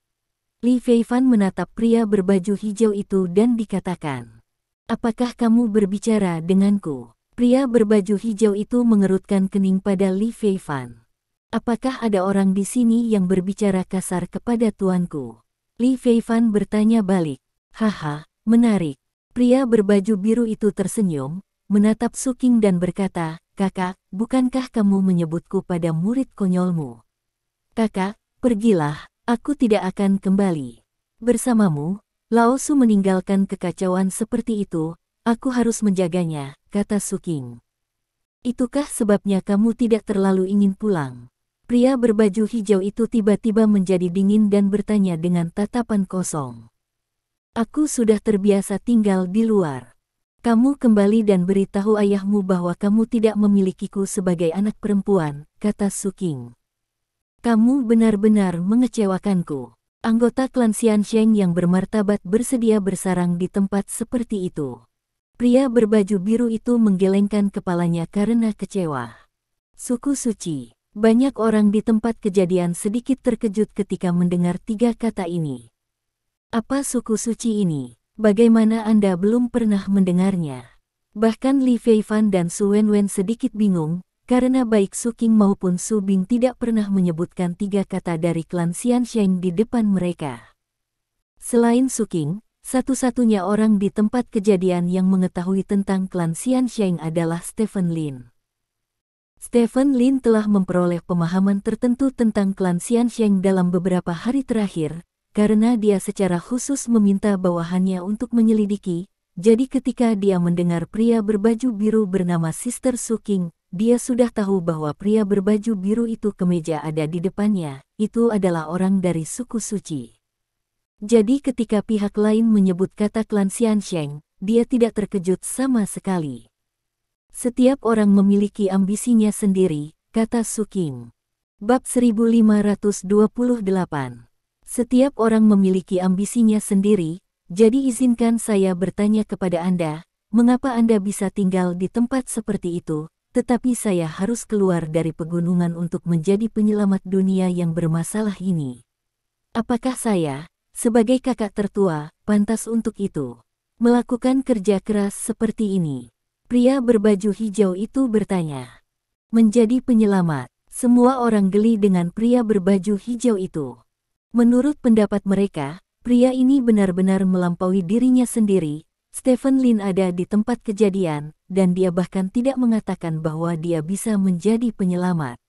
Li Feifan menatap pria berbaju hijau itu dan dikatakan, apakah kamu berbicara denganku? Pria berbaju hijau itu mengerutkan kening pada Li Feifan. Apakah ada orang di sini yang berbicara kasar kepada tuanku? Li Feifan bertanya balik. Haha, menarik. Pria berbaju biru itu tersenyum, menatap Su King dan berkata, Kakak, bukankah kamu menyebutku pada murid konyolmu? Kakak, pergilah, aku tidak akan kembali. Bersamamu, Lao Su meninggalkan kekacauan seperti itu, aku harus menjaganya, kata Su King. Itukah sebabnya kamu tidak terlalu ingin pulang? Pria berbaju hijau itu tiba-tiba menjadi dingin dan bertanya dengan tatapan kosong. Aku sudah terbiasa tinggal di luar. Kamu kembali dan beritahu ayahmu bahwa kamu tidak memilikiku sebagai anak perempuan, kata Suking. Kamu benar-benar mengecewakanku. Anggota klan Xiansheng yang bermartabat bersedia bersarang di tempat seperti itu. Pria berbaju biru itu menggelengkan kepalanya karena kecewa. Suku suci. Banyak orang di tempat kejadian sedikit terkejut ketika mendengar tiga kata ini. Apa suku suci ini? Bagaimana Anda belum pernah mendengarnya? Bahkan Li Feifan dan Su Wenwen sedikit bingung, karena baik Su Qing maupun Su Bing tidak pernah menyebutkan tiga kata dari klan Xiansheng di depan mereka. Selain Su Qing, satu-satunya orang di tempat kejadian yang mengetahui tentang klan Xiansheng adalah Stephen Lin. Stephen Lin telah memperoleh pemahaman tertentu tentang klan Xiansheng dalam beberapa hari terakhir, karena dia secara khusus meminta bawahannya untuk menyelidiki. Jadi ketika dia mendengar pria berbaju biru bernama Sister Su Qing, dia sudah tahu bahwa pria berbaju biru itu kemeja ada di depannya, itu adalah orang dari suku suci. Jadi ketika pihak lain menyebut kata klan Xiansheng, dia tidak terkejut sama sekali. Setiap orang memiliki ambisinya sendiri, kata Su Qing. Bab 1528. Setiap orang memiliki ambisinya sendiri, jadi izinkan saya bertanya kepada Anda, mengapa Anda bisa tinggal di tempat seperti itu, tetapi saya harus keluar dari pegunungan untuk menjadi penyelamat dunia yang bermasalah ini? Apakah saya, sebagai kakak tertua, pantas untuk itu? Melakukan kerja keras seperti ini? Pria berbaju hijau itu bertanya. Menjadi penyelamat, semua orang geli dengan pria berbaju hijau itu. Menurut pendapat mereka, pria ini benar-benar melampaui dirinya sendiri. Stephen Lin ada di tempat kejadian, dan dia bahkan tidak mengatakan bahwa dia bisa menjadi penyelamat.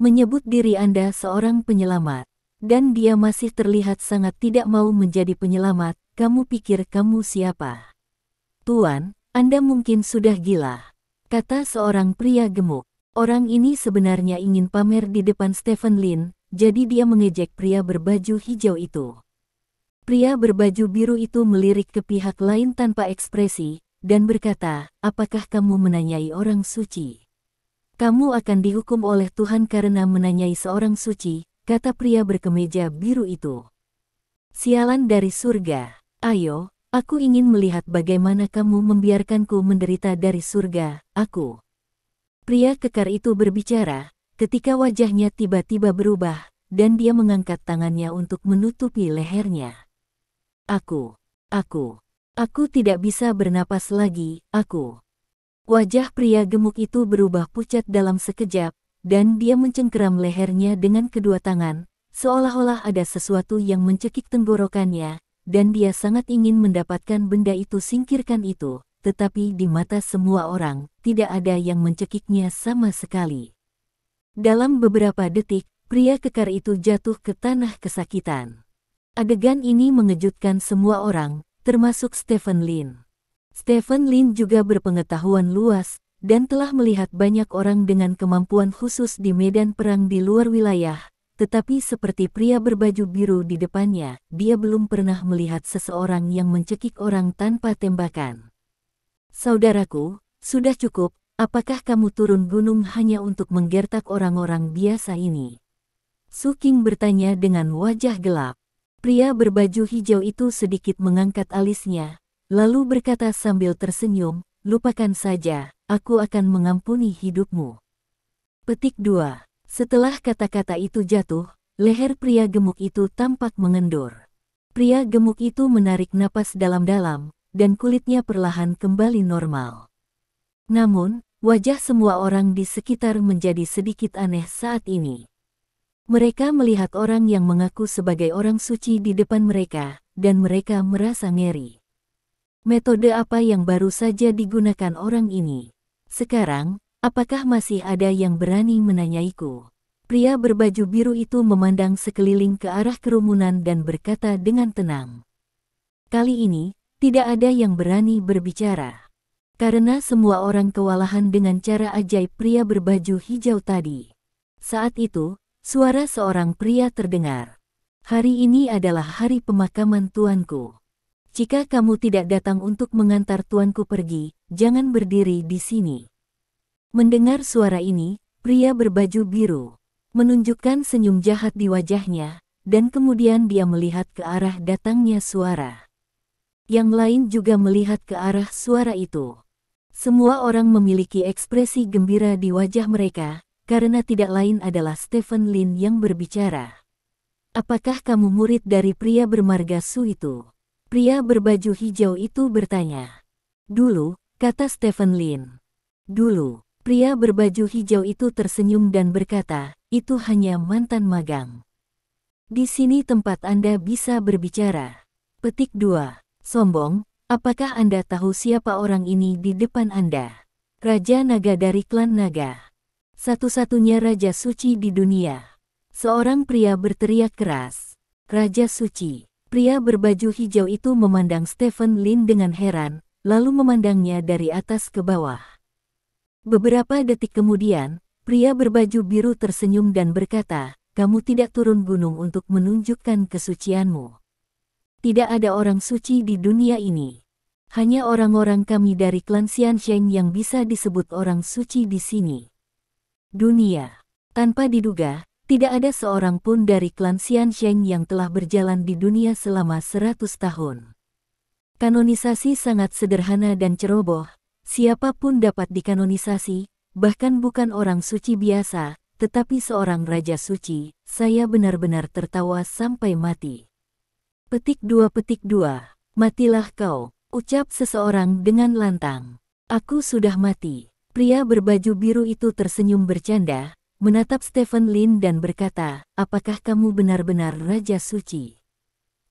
Menyebut diri Anda seorang penyelamat, dan dia masih terlihat sangat tidak mau menjadi penyelamat. Kamu pikir kamu siapa? Tuan, Anda mungkin sudah gila, kata seorang pria gemuk. Orang ini sebenarnya ingin pamer di depan Stephen Lin, jadi dia mengejek pria berbaju hijau itu. Pria berbaju biru itu melirik ke pihak lain tanpa ekspresi, dan berkata, apakah kamu menanyai orang suci? Kamu akan dihukum oleh Tuhan karena menanyai seorang suci, kata pria berkemeja biru itu. Sialan dari surga, ayo, aku ingin melihat bagaimana kamu membiarkanku menderita dari surga, aku. Pria kekar itu berbicara, ketika wajahnya tiba-tiba berubah, dan dia mengangkat tangannya untuk menutupi lehernya. Aku tidak bisa bernapas lagi, aku. Wajah pria gemuk itu berubah pucat dalam sekejap, dan dia mencengkeram lehernya dengan kedua tangan, seolah-olah ada sesuatu yang mencekik tenggorokannya, dan dia sangat ingin mendapatkan benda itu singkirkan itu, tetapi di mata semua orang, tidak ada yang mencekiknya sama sekali. Dalam beberapa detik, pria kekar itu jatuh ke tanah kesakitan. Adegan ini mengejutkan semua orang, termasuk Stephen Lin. Stephen Lin juga berpengetahuan luas, dan telah melihat banyak orang dengan kemampuan khusus di medan perang di luar wilayah, tetapi seperti pria berbaju biru di depannya, dia belum pernah melihat seseorang yang mencekik orang tanpa tembakan. Saudaraku, sudah cukup, apakah kamu turun gunung hanya untuk menggertak orang-orang biasa ini? Su Qing bertanya dengan wajah gelap. Pria berbaju hijau itu sedikit mengangkat alisnya, lalu berkata sambil tersenyum, lupakan saja, aku akan mengampuni hidupmu. Petik 2. Setelah kata-kata itu jatuh, leher pria gemuk itu tampak mengendur. Pria gemuk itu menarik napas dalam-dalam, dan kulitnya perlahan kembali normal. Namun, wajah semua orang di sekitar menjadi sedikit aneh saat ini. Mereka melihat orang yang mengaku sebagai orang suci di depan mereka, dan mereka merasa ngeri. Metode apa yang baru saja digunakan orang ini? Sekarang, apakah masih ada yang berani menanyaiku? Pria berbaju biru itu memandang sekeliling ke arah kerumunan dan berkata dengan tenang. Kali ini, tidak ada yang berani berbicara. karena semua orang kewalahan dengan cara ajaib pria berbaju hijau tadi. Saat itu, suara seorang pria terdengar. Hari ini adalah hari pemakaman tuanku. Jika kamu tidak datang untuk mengantar tuanku pergi, jangan berdiri di sini. Mendengar suara ini, pria berbaju biru menunjukkan senyum jahat di wajahnya, dan kemudian dia melihat ke arah datangnya suara. Yang lain juga melihat ke arah suara itu. Semua orang memiliki ekspresi gembira di wajah mereka, karena tidak lain adalah Stephen Lin yang berbicara. Apakah kamu murid dari pria bermarga Su itu? Pria berbaju hijau itu bertanya. Dulu, kata Stephen Lin. Dulu, pria berbaju hijau itu tersenyum dan berkata, itu hanya mantan magang. Di sini tempat Anda bisa berbicara. Petik 2. Sombong. Apakah Anda tahu siapa orang ini di depan Anda? Raja Naga dari klan Naga. Satu-satunya Raja Suci di dunia. Seorang pria berteriak keras. Raja Suci. Pria berbaju hijau itu memandang Stephen Lin dengan heran, lalu memandangnya dari atas ke bawah. Beberapa detik kemudian, pria berbaju biru tersenyum dan berkata, kamu tidak turun gunung untuk menunjukkan kesucianmu. Tidak ada orang suci di dunia ini. Hanya orang-orang kami dari klan Xiansheng yang bisa disebut orang suci di sini. Dunia. Tanpa diduga, tidak ada seorang pun dari klan Xiansheng yang telah berjalan di dunia selama 100 tahun. Kanonisasi sangat sederhana dan ceroboh. Siapapun dapat dikanonisasi, bahkan bukan orang suci biasa, tetapi seorang raja suci. Saya benar-benar tertawa sampai mati. Petik 2. Matilah kau, ucap seseorang dengan lantang. Aku sudah mati. Pria berbaju biru itu tersenyum bercanda, menatap Stephen Lin dan berkata, apakah kamu benar-benar raja suci?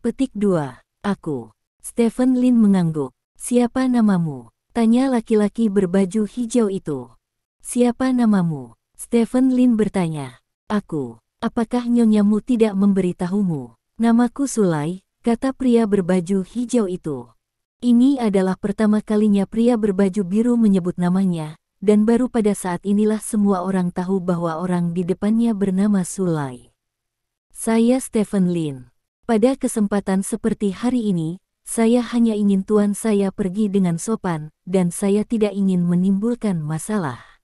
Petik 2. Aku. Stephen Lin mengangguk. Siapa namamu? Tanya laki-laki berbaju hijau itu. Siapa namamu? Stephen Lin bertanya. Aku. Apakah nyonyamu tidak memberitahumu? Namaku Sulai, kata pria berbaju hijau itu. Ini adalah pertama kalinya pria berbaju biru menyebut namanya, dan baru pada saat inilah semua orang tahu bahwa orang di depannya bernama Sulai. Saya Stephen Lin. Pada kesempatan seperti hari ini, saya hanya ingin tuan saya pergi dengan sopan, dan saya tidak ingin menimbulkan masalah.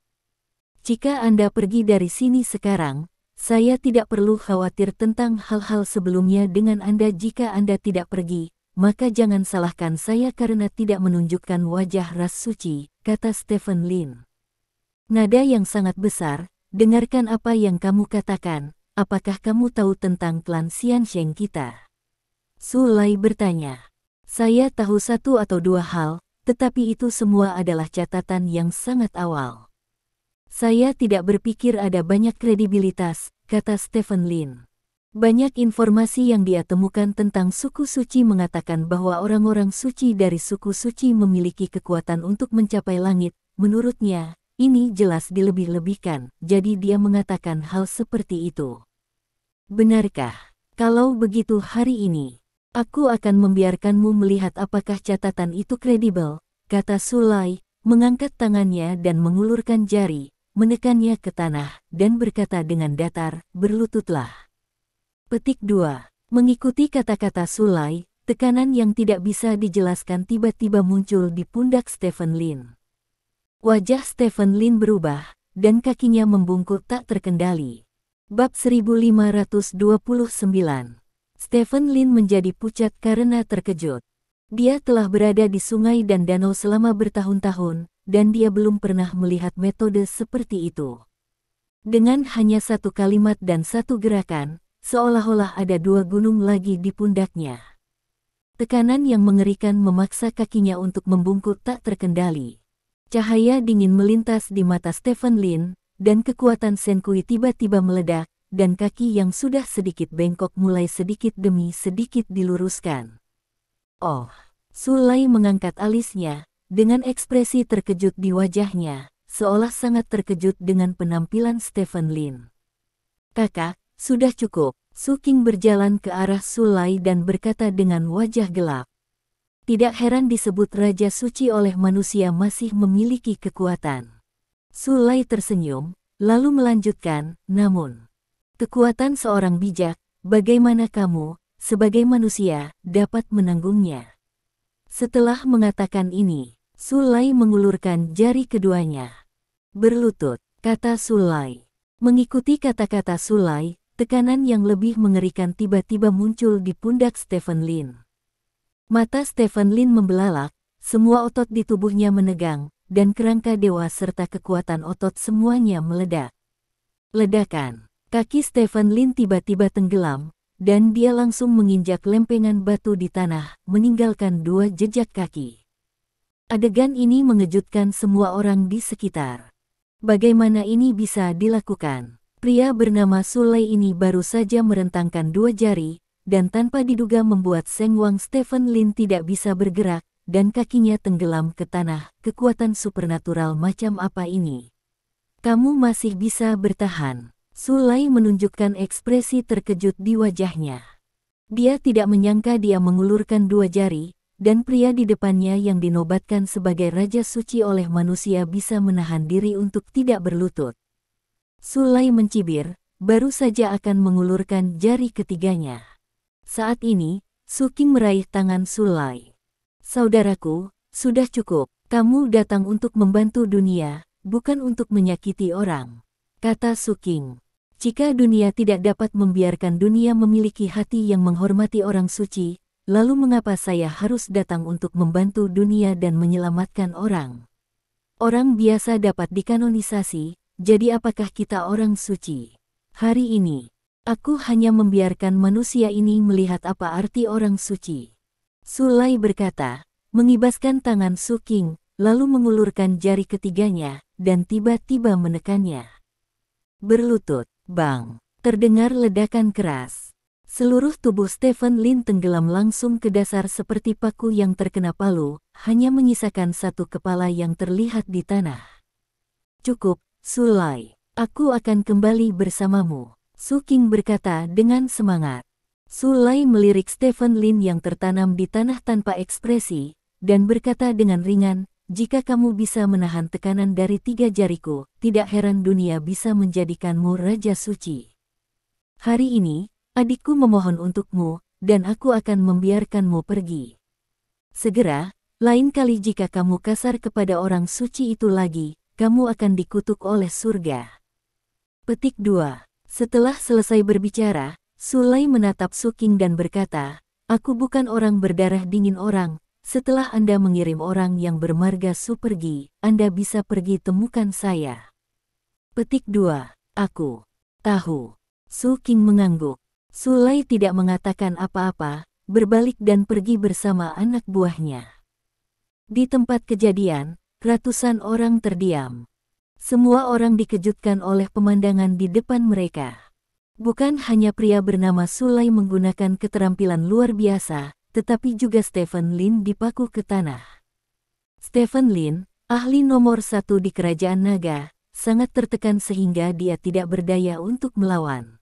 Jika Anda pergi dari sini sekarang, saya tidak perlu khawatir tentang hal-hal sebelumnya dengan Anda. Jika Anda tidak pergi, maka jangan salahkan saya karena tidak menunjukkan wajah ras suci, kata Stephen Lin. Nada yang sangat besar, dengarkan apa yang kamu katakan, apakah kamu tahu tentang klan Xiansheng kita? Sulai bertanya. Saya tahu satu atau dua hal, tetapi itu semua adalah catatan yang sangat awal. Saya tidak berpikir ada banyak kredibilitas, kata Stephen Lin. Banyak informasi yang dia temukan tentang suku suci mengatakan bahwa orang-orang suci dari suku suci memiliki kekuatan untuk mencapai langit. Menurutnya, ini jelas dilebih-lebihkan, jadi dia mengatakan hal seperti itu. Benarkah? Kalau begitu hari ini, aku akan membiarkanmu melihat apakah catatan itu kredibel, kata Sulai, mengangkat tangannya dan mengulurkan jari, menekannya ke tanah, dan berkata dengan datar, berlututlah. Petik 2. Mengikuti kata-kata Sulai, tekanan yang tidak bisa dijelaskan tiba-tiba muncul di pundak Stephen Lin. Wajah Stephen Lin berubah, dan kakinya membungkuk tak terkendali. Bab 1529. Stephen Lin menjadi pucat karena terkejut. Dia telah berada di sungai dan danau selama bertahun-tahun, dan dia belum pernah melihat metode seperti itu. Dengan hanya satu kalimat dan satu gerakan, seolah-olah ada dua gunung lagi di pundaknya. Tekanan yang mengerikan memaksa kakinya untuk membungkuk tak terkendali. Cahaya dingin melintas di mata Stephen Lin, dan kekuatan Senkui tiba-tiba meledak, dan kaki yang sudah sedikit bengkok mulai sedikit demi sedikit diluruskan. Oh, Sulai mengangkat alisnya, dengan ekspresi terkejut di wajahnya, seolah sangat terkejut dengan penampilan Stephen Lin. Kakak, sudah cukup. Su Qing berjalan ke arah Sulai dan berkata dengan wajah gelap. Tidak heran disebut Raja Suci oleh manusia masih memiliki kekuatan. Sulai tersenyum, lalu melanjutkan, namun, kekuatan seorang bijak, bagaimana kamu, sebagai manusia, dapat menanggungnya? Setelah mengatakan ini, Sulai mengulurkan jari keduanya. Berlutut, kata Sulai. Mengikuti kata-kata Sulai, tekanan yang lebih mengerikan tiba-tiba muncul di pundak Stephen Lin. Mata Stephen Lin membelalak, semua otot di tubuhnya menegang, dan kerangka dewa serta kekuatan otot semuanya meledak. Ledakan, kaki Stephen Lin tiba-tiba tenggelam, dan dia langsung menginjak lempengan batu di tanah, meninggalkan 2 jejak kaki. Adegan ini mengejutkan semua orang di sekitar. Bagaimana ini bisa dilakukan? Pria bernama Sulai ini baru saja merentangkan 2 jari, dan tanpa diduga membuat Seng Wang Stephen Lin tidak bisa bergerak, dan kakinya tenggelam ke tanah. Kekuatan supernatural macam apa ini? Kamu masih bisa bertahan. Sulai menunjukkan ekspresi terkejut di wajahnya. Dia tidak menyangka dia mengulurkan 2 jari, dan pria di depannya yang dinobatkan sebagai Raja Suci oleh manusia bisa menahan diri untuk tidak berlutut. Sulai mencibir, baru saja akan mengulurkan jari ketiganya. Saat ini, Su Qing meraih tangan Sulai. Saudaraku, sudah cukup. Kamu datang untuk membantu dunia, bukan untuk menyakiti orang, kata Su Qing. Jika dunia tidak dapat membiarkan dunia memiliki hati yang menghormati orang suci, lalu mengapa saya harus datang untuk membantu dunia dan menyelamatkan orang? Orang biasa dapat dikanonisasi, jadi apakah kita orang suci? Hari ini, aku hanya membiarkan manusia ini melihat apa arti orang suci. Sulai berkata, mengibaskan tangan Su Qing, lalu mengulurkan jari ketiganya, dan tiba-tiba menekannya. Berlutut, bang, terdengar ledakan keras. Seluruh tubuh Stephen Lin tenggelam langsung ke dasar seperti paku yang terkena palu, hanya menyisakan satu kepala yang terlihat di tanah. Cukup, Sulai, aku akan kembali bersamamu, Su Qing berkata dengan semangat. Sulai melirik Stephen Lin yang tertanam di tanah tanpa ekspresi, dan berkata dengan ringan, jika kamu bisa menahan tekanan dari 3 jariku, tidak heran dunia bisa menjadikanmu Raja Suci. Hari ini, adikku memohon untukmu, dan aku akan membiarkanmu pergi. Segera, lain kali jika kamu kasar kepada orang suci itu lagi, kamu akan dikutuk oleh surga. Petik 2. Setelah selesai berbicara, Sulai menatap Su Qing dan berkata, aku bukan orang berdarah dingin orang. Setelah Anda mengirim orang yang bermarga Su pergi, Anda bisa pergi temukan saya. Petik 2. Aku tahu. Su Qing mengangguk. Sulai tidak mengatakan apa-apa, berbalik dan pergi bersama anak buahnya. Di tempat kejadian, ratusan orang terdiam. Semua orang dikejutkan oleh pemandangan di depan mereka. Bukan hanya pria bernama Sulai menggunakan keterampilan luar biasa, tetapi juga Stephen Lin dipaku ke tanah. Stephen Lin, ahli nomor 1 di Kerajaan Naga, sangat tertekan sehingga dia tidak berdaya untuk melawan.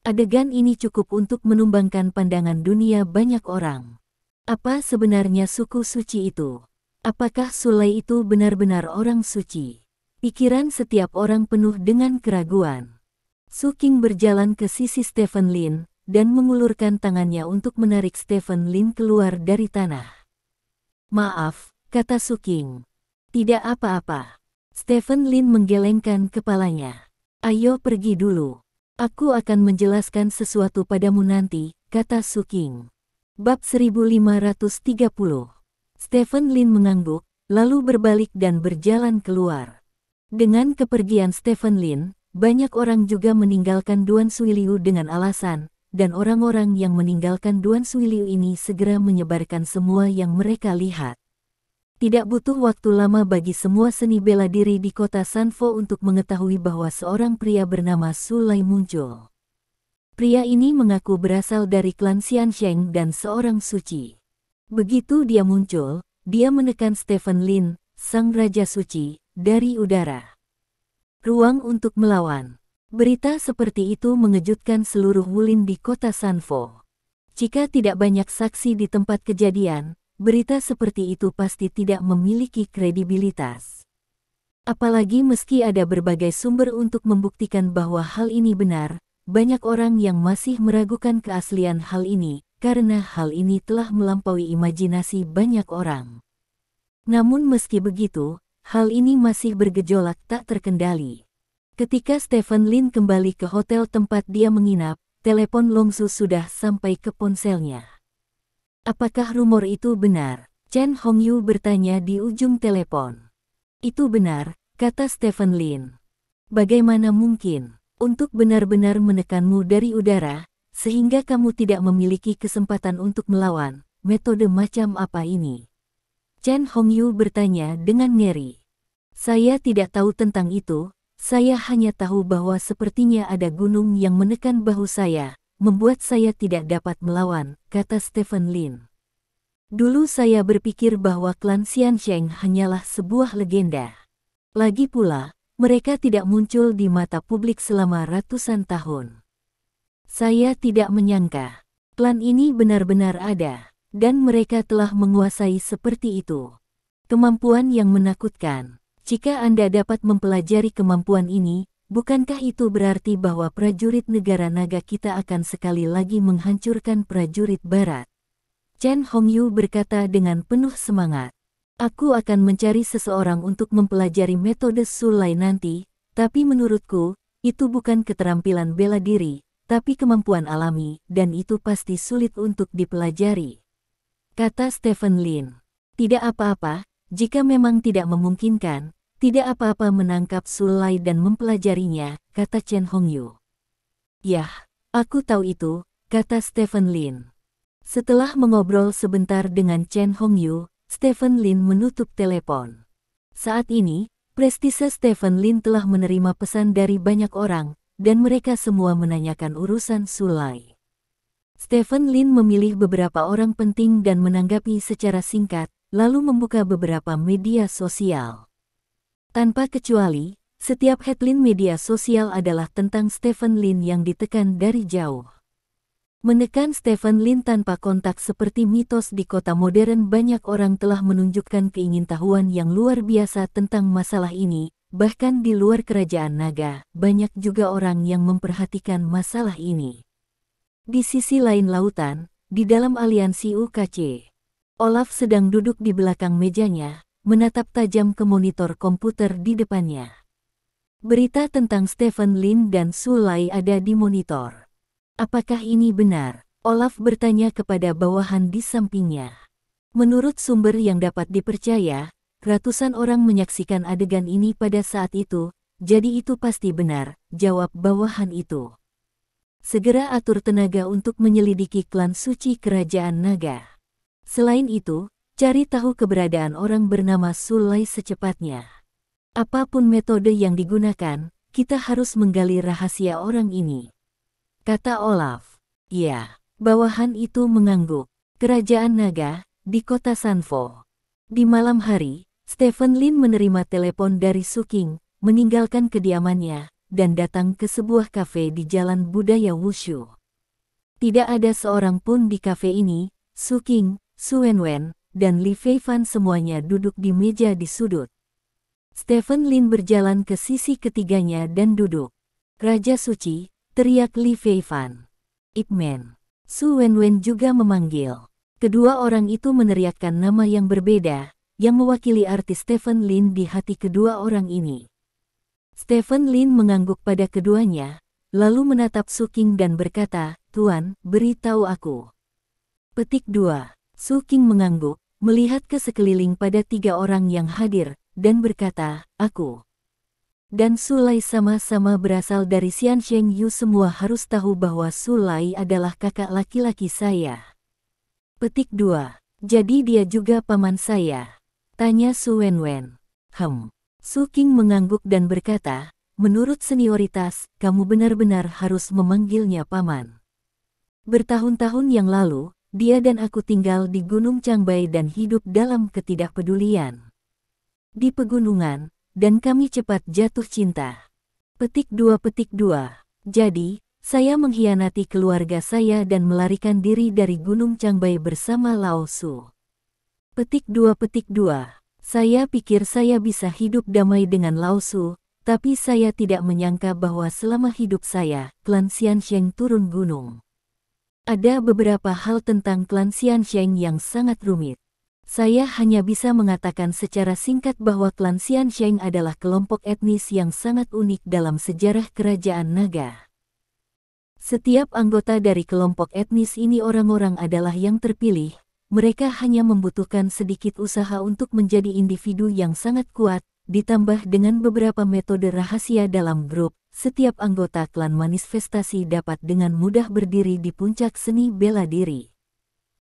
Adegan ini cukup untuk menumbangkan pandangan dunia banyak orang. Apa sebenarnya suku suci itu? Apakah Sulai itu benar-benar orang suci? Pikiran setiap orang penuh dengan keraguan. Su Qing berjalan ke sisi Stephen Lin, dan mengulurkan tangannya untuk menarik Stephen Lin keluar dari tanah. Maaf, kata Su Qing. Tidak apa-apa. Stephen Lin menggelengkan kepalanya. Ayo pergi dulu. Aku akan menjelaskan sesuatu padamu nanti, kata Su Qing. Bab 1530. Stephen Lin mengangguk, lalu berbalik dan berjalan keluar. Dengan kepergian Stephen Lin, banyak orang juga meninggalkan Duan Suiliu dengan alasan, dan orang-orang yang meninggalkan Duan Suiliu ini segera menyebarkan semua yang mereka lihat. Tidak butuh waktu lama bagi semua seni bela diri di kota Sanfo untuk mengetahui bahwa seorang pria bernama Sulai muncul. Pria ini mengaku berasal dari klan Xiansheng dan seorang suci. Begitu dia muncul, dia menekan Stephen Lin, sang Raja Suci, dari udara. Ruang untuk melawan. Berita seperti itu mengejutkan seluruh Wulin di kota Sanfo. Jika tidak banyak saksi di tempat kejadian, berita seperti itu pasti tidak memiliki kredibilitas. Apalagi meski ada berbagai sumber untuk membuktikan bahwa hal ini benar, banyak orang yang masih meragukan keaslian hal ini, karena hal ini telah melampaui imajinasi banyak orang. Namun meski begitu, hal ini masih bergejolak tak terkendali. Ketika Stephen Lin kembali ke hotel tempat dia menginap, telepon Longsu sudah sampai ke ponselnya. Apakah rumor itu benar? Chen Hongyu bertanya di ujung telepon. Itu benar, kata Stephen Lin. Bagaimana mungkin untuk benar-benar menekanmu dari udara, sehingga kamu tidak memiliki kesempatan untuk melawan? Metode macam apa ini? Chen Hongyu bertanya dengan ngeri. Saya tidak tahu tentang itu, saya hanya tahu bahwa sepertinya ada gunung yang menekan bahu saya, membuat saya tidak dapat melawan, kata Stephen Lin. Dulu saya berpikir bahwa klan Xiansheng hanyalah sebuah legenda. Lagi pula, mereka tidak muncul di mata publik selama ratusan tahun. Saya tidak menyangka, klan ini benar-benar ada, dan mereka telah menguasai seperti itu. Kemampuan yang menakutkan. Jika Anda dapat mempelajari kemampuan ini, bukankah itu berarti bahwa prajurit negara naga kita akan sekali lagi menghancurkan prajurit barat? Chen Hongyu berkata dengan penuh semangat. Aku akan mencari seseorang untuk mempelajari metode Sulai nanti, tapi menurutku, itu bukan keterampilan bela diri, tapi kemampuan alami, dan itu pasti sulit untuk dipelajari. Kata Stephen Lin. Tidak apa-apa, jika memang tidak memungkinkan, tidak apa-apa menangkap Sulai dan mempelajarinya, kata Chen Hongyu. Yah, aku tahu itu, kata Stephen Lin. Setelah mengobrol sebentar dengan Chen Hongyu, Stephen Lin menutup telepon. Saat ini, prestise Stephen Lin telah menerima pesan dari banyak orang, dan mereka semua menanyakan urusan Sulai. Stephen Lin memilih beberapa orang penting dan menanggapi secara singkat, lalu membuka beberapa media sosial. Tanpa kecuali, setiap headline media sosial adalah tentang Stephen Lin yang ditekan dari jauh. Menekan Stephen Lin tanpa kontak seperti mitos di kota modern, banyak orang telah menunjukkan keingintahuan yang luar biasa tentang masalah ini, bahkan di luar kerajaan naga, banyak juga orang yang memperhatikan masalah ini. Di sisi lain lautan, di dalam aliansi UKC, Olaf sedang duduk di belakang mejanya, menatap tajam ke monitor komputer di depannya. Berita tentang Stephen Lin dan Sulai ada di monitor. Apakah ini benar? Olaf bertanya kepada bawahan di sampingnya. Menurut sumber yang dapat dipercaya, ratusan orang menyaksikan adegan ini pada saat itu, jadi itu pasti benar, jawab bawahan itu. Segera atur tenaga untuk menyelidiki klan suci kerajaan naga. Selain itu, cari tahu keberadaan orang bernama Sulai secepatnya. Apapun metode yang digunakan, kita harus menggali rahasia orang ini. Kata Olaf. Ya, bawahan itu mengangguk. Kerajaan naga, di kota Sanfo. Di malam hari, Stephen Lin menerima telepon dari Su Qing, meninggalkan kediamannya, dan datang ke sebuah kafe di Jalan Budaya Wushu. Tidak ada seorang pun di kafe ini, Su Qing, Su Wenwen, dan Li Feifan semuanya duduk di meja di sudut. Stephen Lin berjalan ke sisi ketiganya dan duduk. Raja Suci, teriak Li Feifan. Ip Man. Su Wenwen juga memanggil. Kedua orang itu meneriakkan nama yang berbeda, yang mewakili arti Stephen Lin di hati kedua orang ini. Stephen Lin mengangguk pada keduanya, lalu menatap Su Qing dan berkata, "Tuan, beritahu aku." Petik 2. Su Qing mengangguk, melihat ke sekeliling pada tiga orang yang hadir, dan berkata, "Aku dan Sulai sama-sama berasal dari Xiansheng Yu. Semua harus tahu bahwa Sulai adalah kakak laki-laki saya." Petik 2. Jadi dia juga paman saya? Tanya Su Wenwen. Su Qing mengangguk dan berkata, "Menurut senioritas, kamu benar-benar harus memanggilnya paman. Bertahun-tahun yang lalu, dia dan aku tinggal di Gunung Changbai dan hidup dalam ketidakpedulian di pegunungan, dan kami cepat jatuh cinta." Petik 2. Jadi, saya mengkhianati keluarga saya dan melarikan diri dari Gunung Changbai bersama Lao Su. Petik 2. Saya pikir saya bisa hidup damai dengan Lao Su, tapi saya tidak menyangka bahwa selama hidup saya, klan Xiansheng turun gunung. Ada beberapa hal tentang klan Xiansheng yang sangat rumit. Saya hanya bisa mengatakan secara singkat bahwa klan Xiansheng adalah kelompok etnis yang sangat unik dalam sejarah kerajaan naga. Setiap anggota dari kelompok etnis ini orang-orang adalah yang terpilih. Mereka hanya membutuhkan sedikit usaha untuk menjadi individu yang sangat kuat, ditambah dengan beberapa metode rahasia dalam grup. Setiap anggota klan manifestasi dapat dengan mudah berdiri di puncak seni bela diri.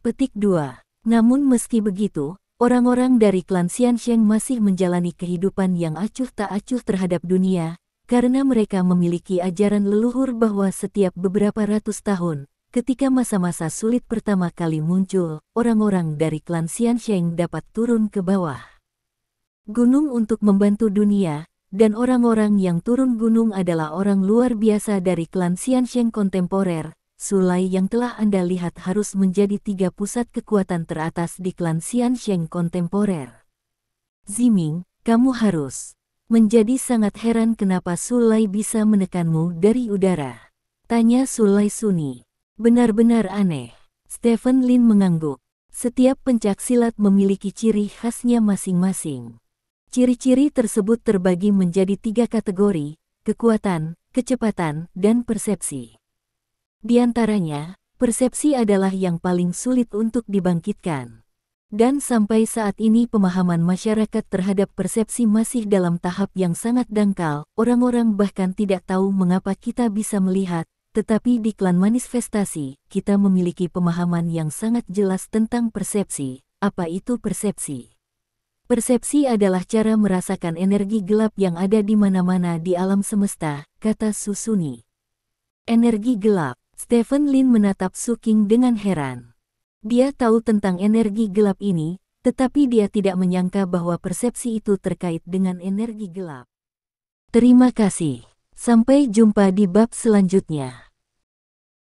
Petik 2. Namun meski begitu, orang-orang dari klan Xiansheng masih menjalani kehidupan yang acuh tak acuh terhadap dunia, karena mereka memiliki ajaran leluhur bahwa setiap beberapa ratus tahun, ketika masa-masa sulit pertama kali muncul, orang-orang dari klan Xiansheng dapat turun ke bawah gunung untuk membantu dunia, dan orang-orang yang turun gunung adalah orang luar biasa dari klan Xiansheng kontemporer. Sulai yang telah Anda lihat harus menjadi 3 pusat kekuatan teratas di klan Xiansheng kontemporer. Ziming, kamu harus menjadi sangat heran kenapa Sulai bisa menekanmu dari udara. Tanya Sulai Suni. Benar-benar aneh. Stephen Lin mengangguk. Setiap pencaksilat memiliki ciri khasnya masing-masing. Ciri-ciri tersebut terbagi menjadi 3 kategori, kekuatan, kecepatan, dan persepsi. Di antaranya, persepsi adalah yang paling sulit untuk dibangkitkan. Dan sampai saat ini pemahaman masyarakat terhadap persepsi masih dalam tahap yang sangat dangkal, orang-orang bahkan tidak tahu mengapa kita bisa melihat, tetapi di klan manifestasi, kita memiliki pemahaman yang sangat jelas tentang persepsi. Apa itu persepsi? Persepsi adalah cara merasakan energi gelap yang ada di mana-mana di alam semesta, kata Susuni. Energi gelap. Stephen Lin menatap Su Qing dengan heran. Dia tahu tentang energi gelap ini, tetapi dia tidak menyangka bahwa persepsi itu terkait dengan energi gelap. Terima kasih. Sampai jumpa di bab selanjutnya.